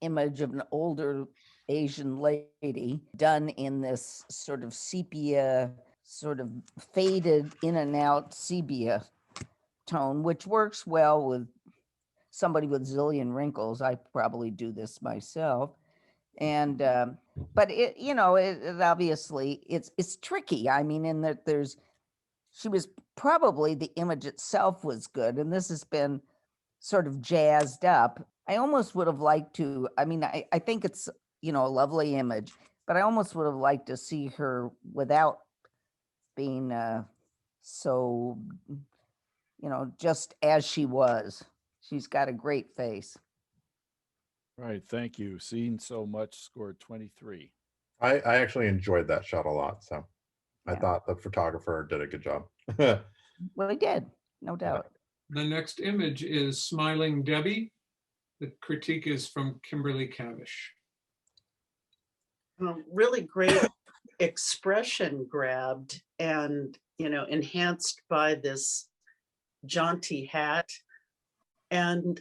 image of an older Asian lady done in this sort of sepia, sort of faded in and out sepia tone, which works well with somebody with zillion wrinkles. I probably do this myself. And but it obviously it's tricky. I mean, in that she was probably, the image itself was good, and this has been sort of jazzed up. I almost would have liked to, I think it's, a lovely image, but I almost would have liked to see her without being so, just as she was. She's got a great face. Right, thank you. Seen So Much scored 23. I actually enjoyed that shot a lot, so I Yeah. thought the photographer did a good job. Well, he did, no doubt. The next image is Smiling Debbie. The critique is from Kimberly Cavish. Really great expression grabbed and, enhanced by this jaunty hat. And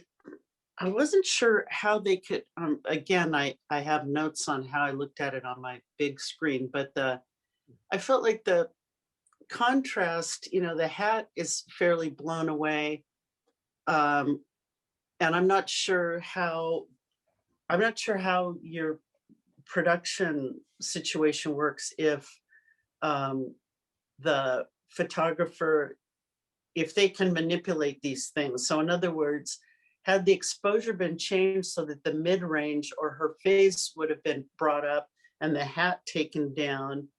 I wasn't sure how they could, again, I have notes on how I looked at it on my big screen, but I felt like the contrast, the hat is fairly blown away. And I'm not sure how your production situation works if the photographer, if they can manipulate these things. So in other words, had the exposure been changed so that the mid-range or her face would have been brought up and the hat taken down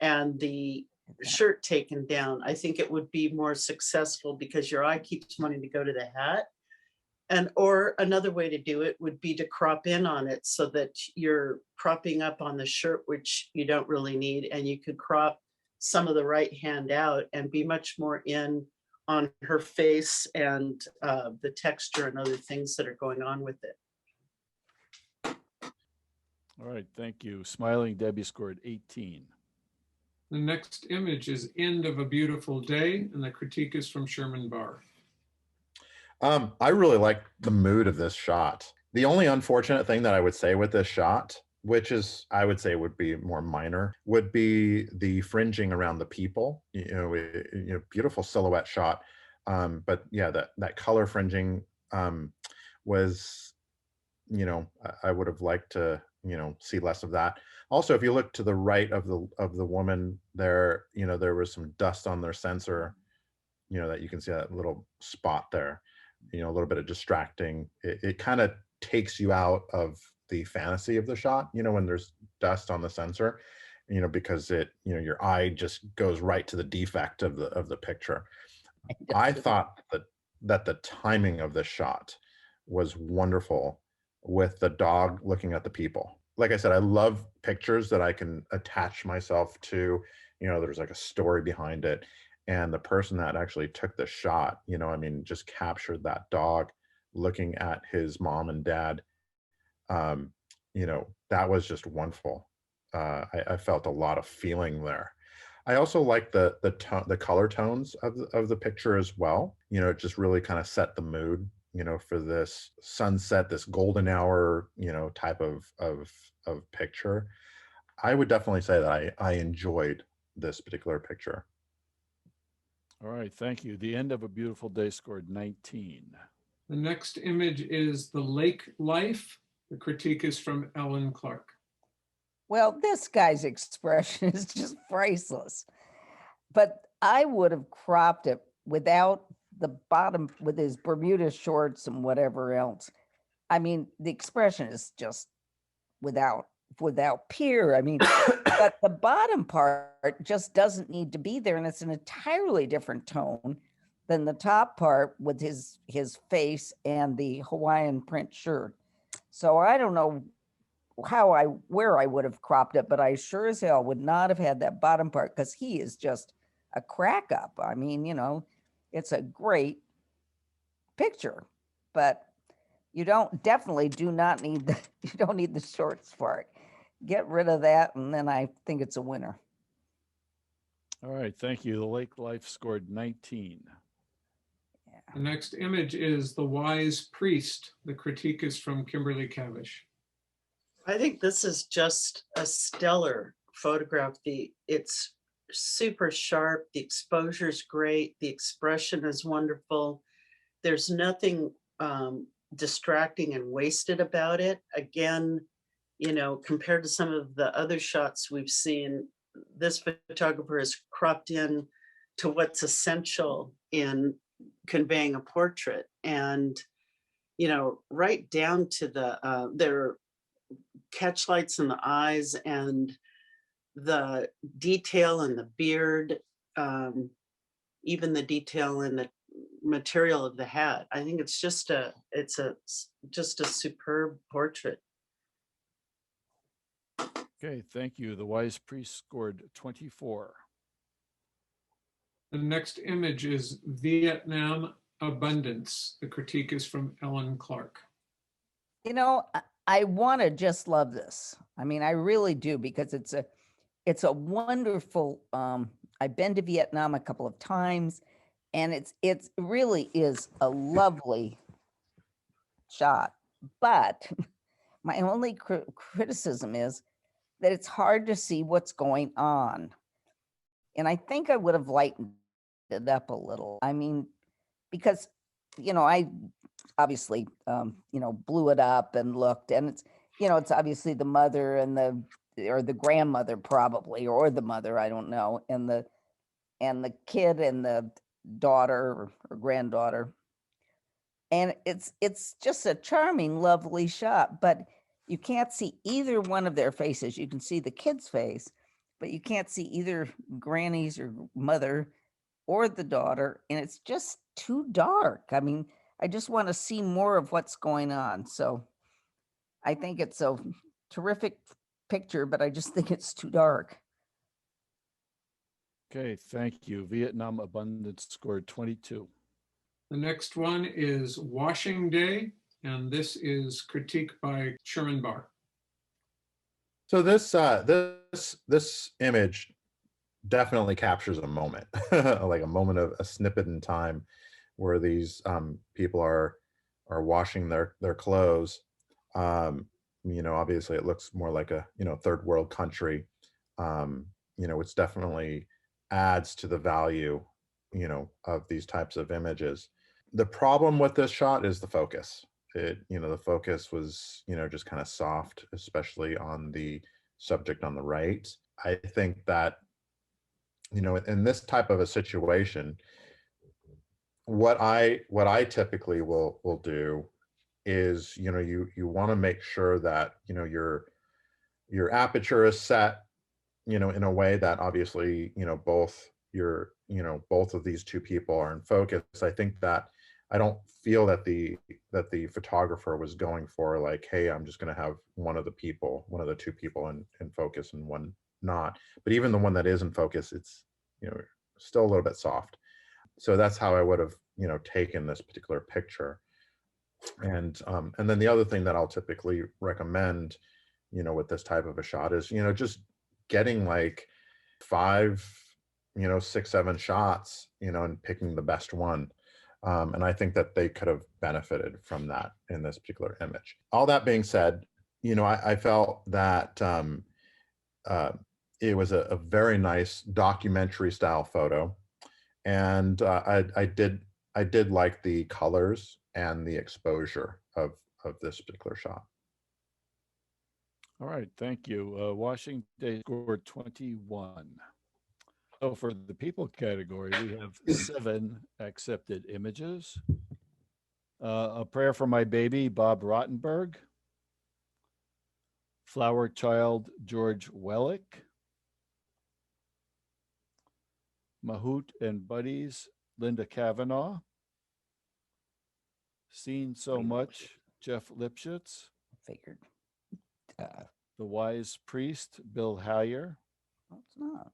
and the shirt taken down, I think it would be more successful because your eye keeps wanting to go to the hat. Or another way to do it would be to crop in on it so that you're cropping up on the shirt, which you don't really need, and you could crop some of the right hand out and be much more in on her face and the texture and other things that are going on with it. All right, thank you. Smiling Debbie scored 18. The next image is End of a Beautiful Day, and the critique is from Sherman Barr. I really like the mood of this shot. The only unfortunate thing that I would say with this shot, which is, I would say would be more minor, would be the fringing around the people. Beautiful silhouette shot. But yeah, that color fringing was, I would have liked to, see less of that. Also, if you look to the right of the woman there, there was some dust on their sensor, that you can see that little spot there, a little bit of distracting. It kind of takes you out of the fantasy of the shot, when there's dust on the sensor, because your eye just goes right to the defect of the picture. I thought that the timing of the shot was wonderful with the dog looking at the people. Like I said, I love pictures that I can attach myself to, there's like a story behind it. And the person that actually took the shot, just captured that dog looking at his mom and dad. That was just wonderful. I felt a lot of feeling there. I also like the color tones of the picture as well. It just really kind of set the mood, for this sunset, this golden hour, type of picture. I would definitely say that I enjoyed this particular picture. All right, thank you. The End of a Beautiful Day scored 19. The next image is The Lake Life. The critique is from Ellen Clark. Well, this guy's expression is just priceless. But I would have cropped it without the bottom, with his Bermuda shorts and whatever else. I mean, the expression is just without peer. I mean, but the bottom part just doesn't need to be there. And it's an entirely different tone than the top part with his face and the Hawaiian print shirt. So I don't know where I would have cropped it, but I sure as hell would not have had that bottom part, because he is just a crack up. I mean, it's a great picture, but you definitely do not need you don't need the shorts part. Get rid of that, and then I think it's a winner. All right, thank you. The Lake Life scored 19. The next image is The Wise Priest. The critique is from Kimberly Cavish. I think this is just a stellar photograph. It's super sharp. The exposure is great. The expression is wonderful. There's nothing distracting and wasted about it. Again, compared to some of the other shots we've seen, this photographer has cropped in to what's essential in conveying a portrait. And, right down to their catch lights in the eyes and the detail in the beard, even the detail in the material of the hat. I think it's just a superb portrait. Okay, thank you. The Wise Priest scored 24. The next image is Vietnam Abundance. The critique is from Ellen Clark. I want to just love this. I mean, I really do, because it's a wonderful, I've been to Vietnam a couple of times, and it really is a lovely shot. But my only criticism is that it's hard to see what's going on. And I think I would have lightened it up a little. I mean, because, I obviously, blew it up and looked, and it's obviously the mother and the grandmother probably, or the mother, I don't know, and the kid and the daughter or granddaughter. And it's just a charming, lovely shot, but you can't see either one of their faces. You can see the kid's face, but you can't see either granny's or mother or the daughter. And it's just too dark. I mean, I just want to see more of what's going on. So I think it's a terrific picture, but I just think it's too dark. Okay, thank you. Vietnam Abundance scored 22. The next one is Washing Day, and this is critique by Sherman Barr. So this image definitely captures a moment, like a moment of a snippet in time where these people are washing their clothes. Obviously it looks more like a third world country, which definitely adds to the value of these types of images. The problem with this shot is the focus. The focus was just kind of soft, especially on the subject on the right. I think that in this type of a situation, what I typically will do is you want to make sure that your aperture is set in a way that obviously both of these two people are in focus. I think that I don't feel that the photographer was going for like, hey, I'm just going to have one of the two people in focus and one not. But even the one that is in focus, it's still a little bit soft. So that's how I would have taken this particular picture. And then the other thing that I'll typically recommend with this type of a shot is just getting like 5, 6, 7 shots and picking the best one. And I think that they could have benefited from that in this particular image. All that being said, I felt that it was a very nice documentary style photo. And I did like the colors and the exposure of this particular shot. All right, thank you. Washington scored 21. So for the people category, we have 7 accepted images. A Prayer for My Baby, Bob Rottenberg. Flower Child, George Wellick. Mahout and Buddies, Linda Kavanaugh. Seen So Much, Jeff Lipschitz. Figured. The Wise Priest, Bill Hayer. It's not.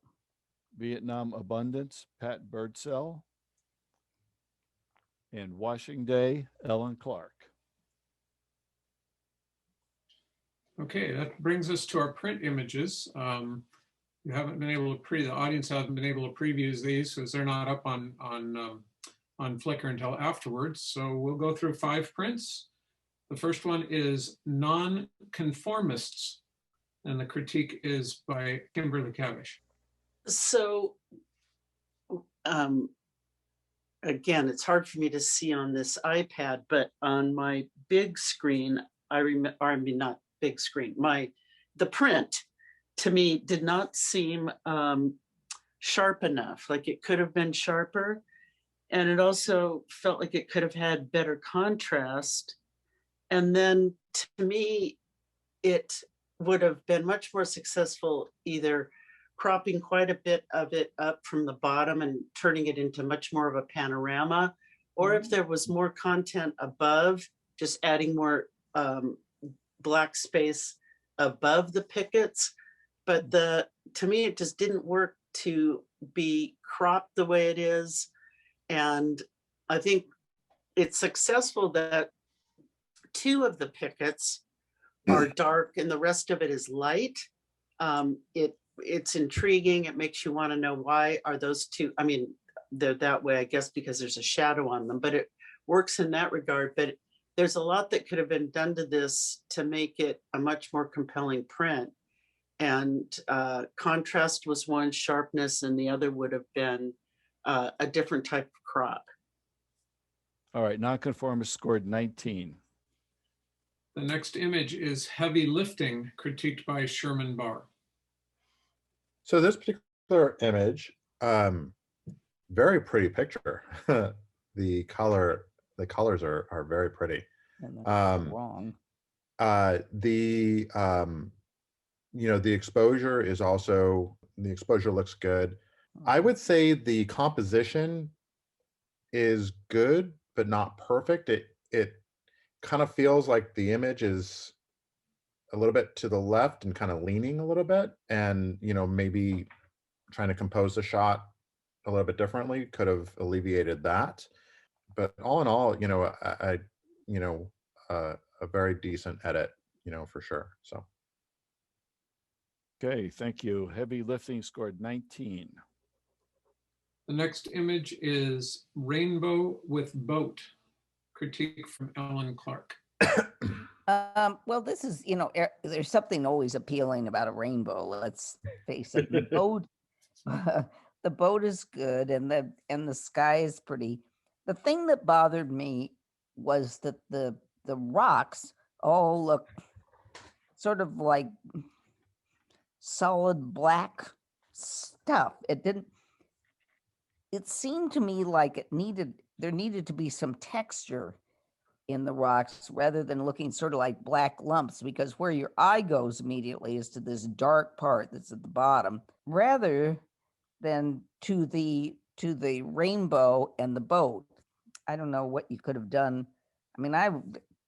Vietnam Abundance, Pat Birdsell. And Washing Day, Ellen Clark. Okay, that brings us to our print images. You haven't been able to the audience haven't been able to preview these because they're not up on Flickr until afterwards. So we'll go through 5 prints. The first one is Non-Conformists, and the critique is by Kimberly Cavish. So again, it's hard for me to see on this iPad, but on my big screen, not big screen, the print to me did not seem sharp enough. Like it could have been sharper. And it also felt like it could have had better contrast. And then to me, it would have been much more successful either cropping quite a bit of it up from the bottom and turning it into much more of a panorama, or if there was more content above, just adding more black space above the pickets. But to me, it just didn't work to be cropped the way it is. And I think it's successful that 2 of the pickets are dark and the rest of it is light. It's intriguing. It makes you want to know, why are those 2? I mean, they're that way, I guess, because there's a shadow on them, but it works in that regard. But there's a lot that could have been done to this to make it a much more compelling print. And contrast was one, sharpness, and the other would have been a different type of crop. All right, Nonconformist scored 19. The next image is Heavy Lifting, critiqued by Sherman Barr. So this particular image, very pretty picture. The colors are very pretty. And that's wrong. The exposure is also, the exposure looks good. I would say the composition is good, but not perfect. It kind of feels like the image is a little bit to the left and kind of leaning a little bit, and maybe trying to compose the shot a little bit differently could have alleviated that. But all in all, a very decent edit, for sure. So Okay, thank you. Heavy lifting scored 19. The next image is Rainbow with Boat, critique from Ellen Clark. Well, this is, there's something always appealing about a rainbow. Let's face it. The boat, the boat is good, and the sky is pretty. The thing that bothered me was that the rocks all look sort of like solid black stuff. It seemed to me like there needed to be some texture in the rocks rather than looking sort of like black lumps, because where your eye goes immediately is to this dark part that's at the bottom rather than to the rainbow and the boat. I don't know what you could have done. I mean, I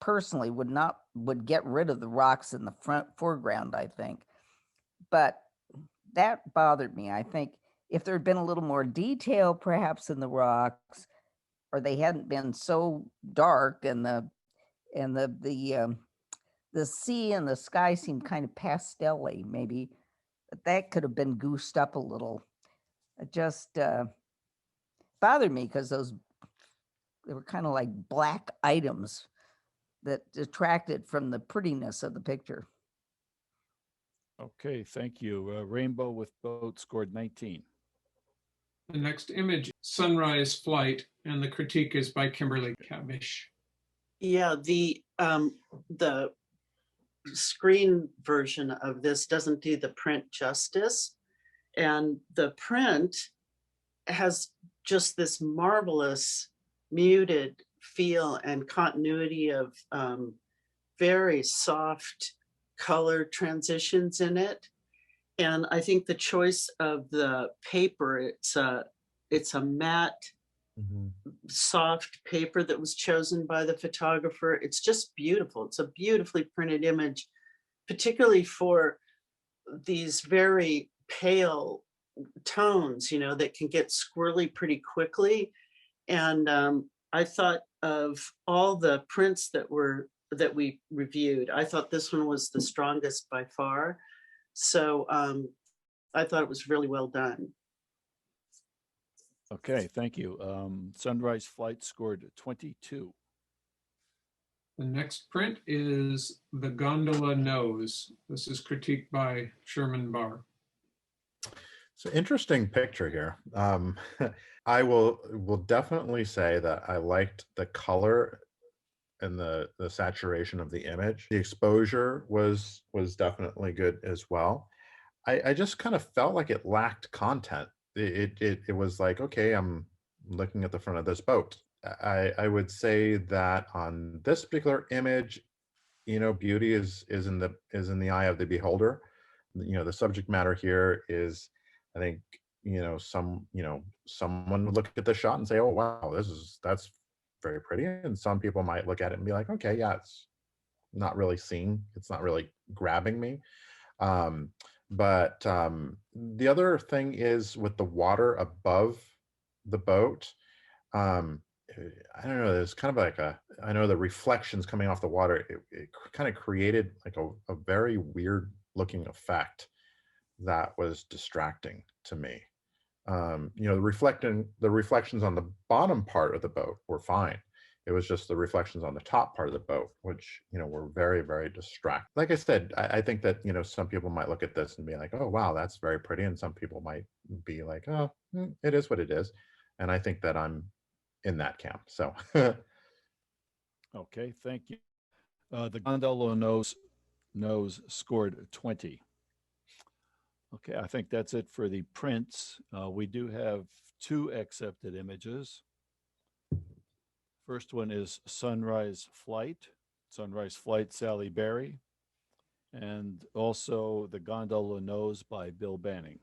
personally would get rid of the rocks in the foreground, I think. But that bothered me. I think if there had been a little more detail perhaps in the rocks, or they hadn't been so dark, and the sea and the sky seemed kind of pastel-y, maybe that could have been goosed up a little. It just bothered me because they were kind of like black items that detracted from the prettiness of the picture. Okay, thank you. Rainbow with Boat scored 19. The next image, Sunrise Flight, and the critique is by Kimberly Cavish. Yeah, the screen version of this doesn't do the print justice. And the print has just this marvelous muted feel and continuity of very soft color transitions in it. And I think the choice of the paper, it's a matte, soft paper that was chosen by the photographer. It's just beautiful. It's a beautifully printed image, particularly for these very pale tones, that can get squirrely pretty quickly. And I thought of all the prints that we reviewed, I thought this one was the strongest by far. So I thought it was really well done. Okay, thank you. Sunrise Flight scored 22. The next print is The Gondola Knows. This is critiqued by Sherman Barr. It's an interesting picture here. I will definitely say that I liked the color and the saturation of the image. The exposure was definitely good as well. I just kind of felt like it lacked content. It was like, okay, I'm looking at the front of this boat. I would say that on this particular image, beauty is in the eye of the beholder. The subject matter here is, I think, someone would look at the shot and say, oh wow, that's very pretty, and some people might look at it and be like, okay, yeah, it's not really it's not really grabbing me. But the other thing is with the water above the boat, I don't know, there's kind of like I know the reflections coming off the water, it kind of created like a very weird looking effect that was distracting to me. The reflections on the bottom part of the boat were fine. It was just the reflections on the top part of the boat, which, were very, very distracting. Like I said, I think that, some people might look at this and be like, oh, wow, that's very pretty. And some people might be like, oh, it is what it is. And I think that I'm in that camp. So. Okay, thank you. The Gondola Knows scored 20. Okay, I think that's it for the prints. We do have 2 accepted images. First one is Sunrise Flight, Sally Berry, and also The Gondola Knows by Bill Banning.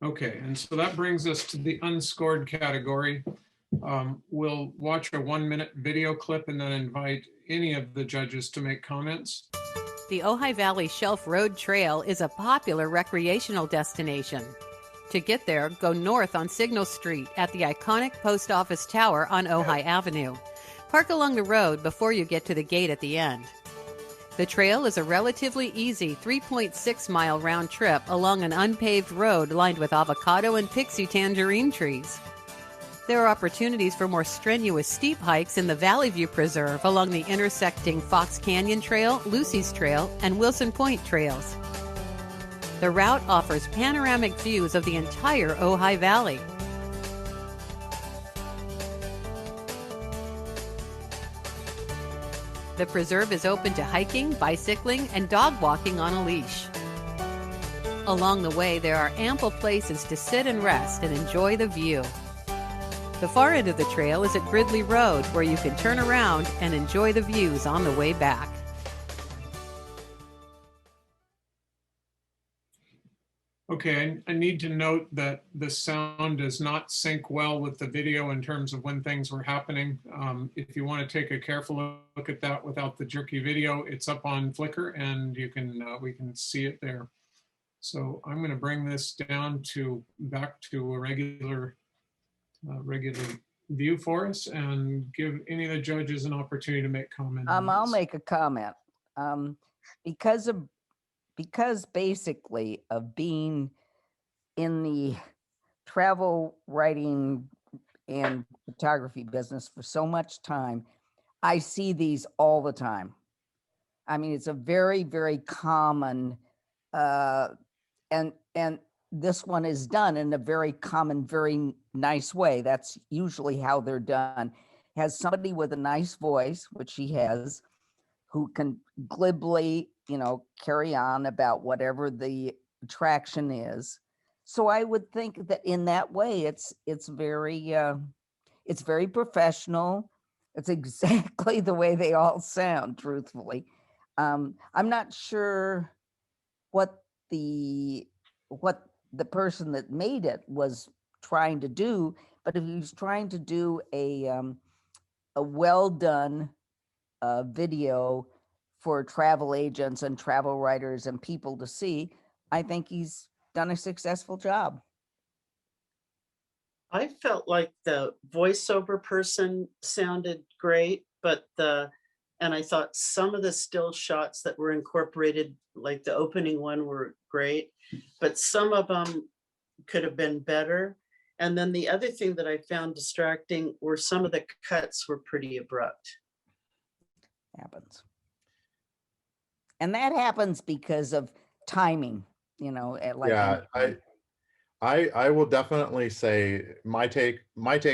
Okay, and so that brings us to the unscored category. We'll watch a 1-minute video clip and then invite any of the judges to make comments. The Ojai Valley Shelf Road Trail is a popular recreational destination. To get there, go north on Signal Street at the iconic Post Office Tower on Ojai Avenue. Park along the road before you get to the gate at the end. The trail is a relatively easy 3.6-mile round trip along an unpaved road lined with avocado and pixie tangerine trees. There are opportunities for more strenuous steep hikes in the Valley View Preserve along the intersecting Fox Canyon Trail, Lucy's Trail, and Wilson Point trails. The route offers panoramic views of the entire Ojai Valley. The preserve is open to hiking, bicycling, and dog walking on a leash. Along the way, there are ample places to sit and rest and enjoy the view. The far end of the trail is at Gridley Road, where you can turn around and enjoy the views on the way back. Okay, I need to note that the sound does not sync well with the video in terms of when things were happening. If you want to take a careful look at that without the jerky video, it's up on Flickr and you can we can see it there. So I'm going to bring this down to back to a regular view for us and give any of the judges an opportunity to make comment. on I'll this. make a comment. Because basically of being in the travel writing and photography business for so much time, I see these all the time. I mean, it's a very, very common, and this one is done in a very common, very nice way. That's usually how they're done. Has somebody with a nice voice, which she has, who can glibly, carry on about whatever the attraction is. So I would think that in that way, it's very professional. It's exactly the way they all sound, truthfully. I'm not sure what the person that made it was trying to do, but if he was trying to do a well done video for travel agents and travel writers and people to see, I think he's done a successful job. I felt like the voiceover person sounded great, and I thought some of the still shots that were incorporated, like the opening one, were great, but some of them could have been better. And then the other thing that I found distracting were some of the cuts were pretty abrupt. Happens. And that happens because of timing, like Yeah, I will definitely say my take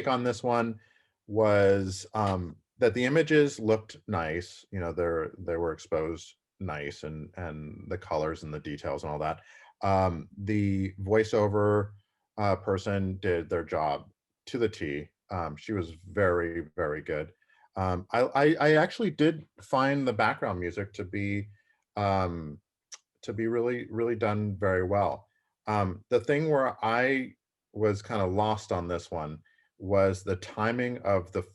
on this one was that the images looked nice. They were exposed nice, and the colors and the details and all that. The voiceover person did their job to the T. She was very, very good. I actually did find the background music to be really, really done very well. The thing where I was kind of lost on this one was the timing of the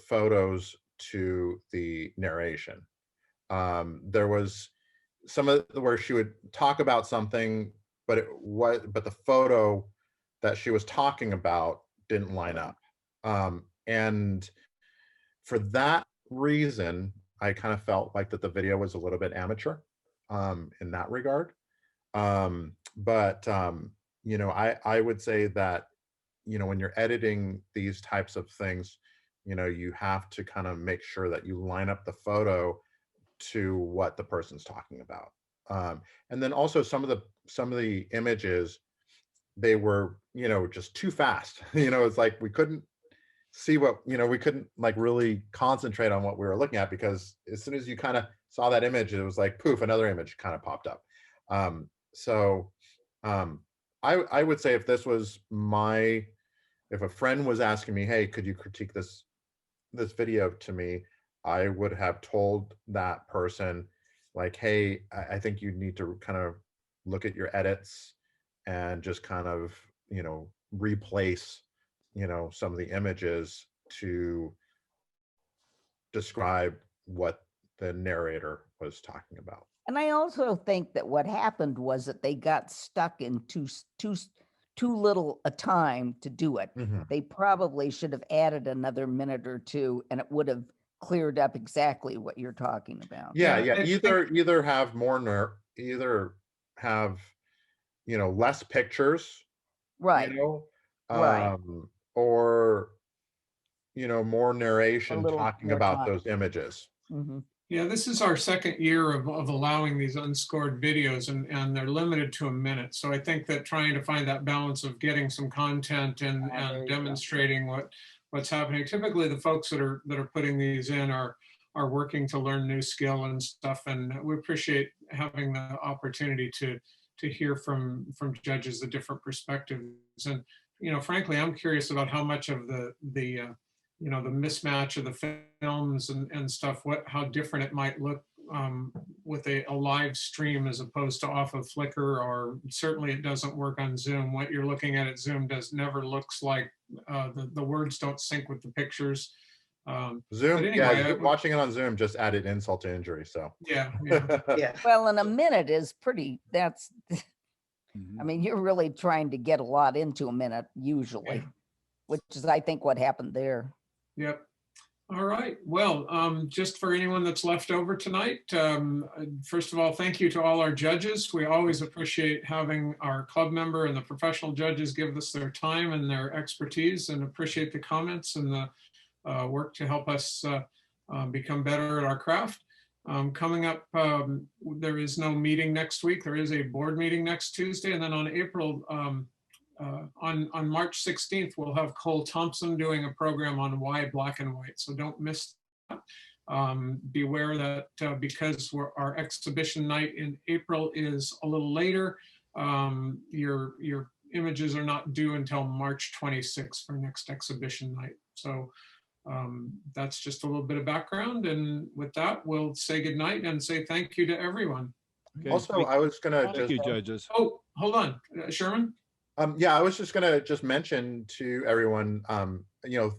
photos to the narration. There was some of where she would talk about something, but the photo that she was talking about didn't line up. And for that reason, I kind of felt like that the video was a little bit amateur in that regard. But I would say that, when you're editing these types of things, you have to kind of make sure that you line up the photo to what the person's talking about. And then also some of the images, they were, just too fast. It's like we couldn't see we couldn't like really concentrate on what we were looking at, because as soon as you kind of saw that image, it was like poof, another image kind of popped up. I would say if a friend was asking me, hey, could you critique this video to me, I would have told that person, like, hey, I think you need to kind of look at your edits and just kind of, replace, some of the images to describe what the narrator was talking about. And I also think that what happened was that they got stuck in too little a time to do it. Mhm. They probably should have added another minute or two, and it would have cleared up exactly what you're talking about. Yeah, Yeah, yeah. Either have more either have, you know, less pictures, Right, you know, right. or, you know, more A narration little talking more about time. those images. Hmm. Yeah, this is our second year of allowing these unscored videos, and they're limited to a minute. So I think that trying to find that balance of getting some content and, Ah, there and you go. demonstrating what's happening. Typically, the folks that are putting these in are working to learn new skill and stuff, and we appreciate having the opportunity to hear from judges the different perspectives. And you know, frankly, I'm curious about how much of the you know, the mismatch of the films and stuff, how different it might look with a live stream as opposed to off of Flickr, or certainly it doesn't work on Zoom. What you're looking at Zoom never looks like, the words don't sync with the pictures. But Zoom, anyway, yeah, watching it on Zoom just added insult to injury. So yeah. Yeah. Well, and a minute is pretty, that's, Mhm. I mean, you're really trying to get a lot into a minute usually, Yeah. which is, I think, what happened there. Yep. All right. Well, just for anyone that's left over tonight, first of all, thank you to all our judges. We always appreciate having our club member and the professional judges give us their time and their expertise, and appreciate the comments and the work to help us become better at our craft. Coming up, there is no meeting next week. There is a board meeting next Tuesday, and then on on March 16th, we'll have Cole Thompson doing a program on why black and white. So don't miss that. Beware that because our exhibition night in April is a little later, your images are not due until March 26th for next exhibition night. So that's just a little bit of background. And with that, we'll say goodnight and say thank you to everyone. Okay, also, I was gonna thank just you, judges. Oh, hold on, Sherman. yeah, I was just gonna mention to everyone, you know,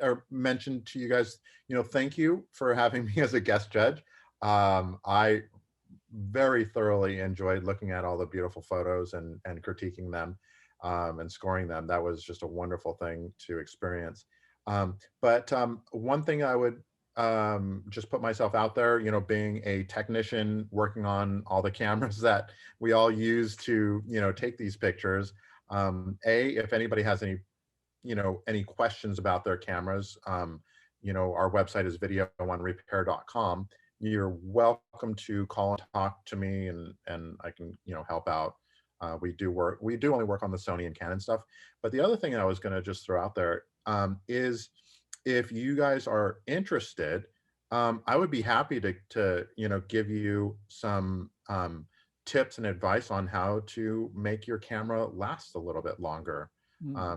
or mention to you guys, you know, thank you for having me as a guest judge. I very thoroughly enjoyed looking at all the beautiful photos and critiquing them, and scoring them. That was just a wonderful thing to experience. But one thing I would just put myself out there, you know, being a technician working on all the cameras that we all use to, you know, take these pictures. If anybody has any, you know, any questions about their cameras, you know, our website is video1repair.com. You're welcome to call and talk to me, and I can, you know, help out. We do only work on the Sony and Canon stuff. But the other thing I was going to just throw out there is, if you guys are interested, I would be happy to you know, give you some tips and advice on how to make your camera last a little bit longer.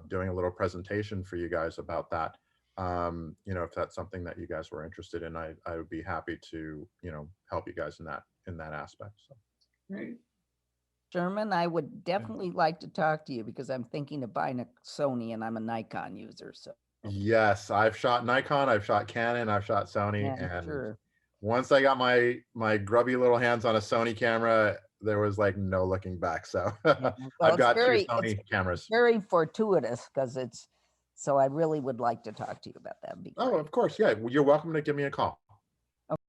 Doing a little presentation for you guys about that. You know, if that's something that you guys were interested in, I would be happy to, you know, help you guys in that aspect. So. Great. Sherman, I would definitely like to talk to you because I'm thinking of buying a Sony and I'm a Nikon user. So Yes, I've shot Nikon, I've shot Canon, I've shot Sony, yeah, and sure. once I got my grubby little hands on a Sony camera, there was like no looking back. So Yeah. Well, I've it's got very, two Sony cameras. very fortuitous because it's, so I really would like to talk to you about that. It'd be Oh, great. of course, yeah. You're welcome to give me a call.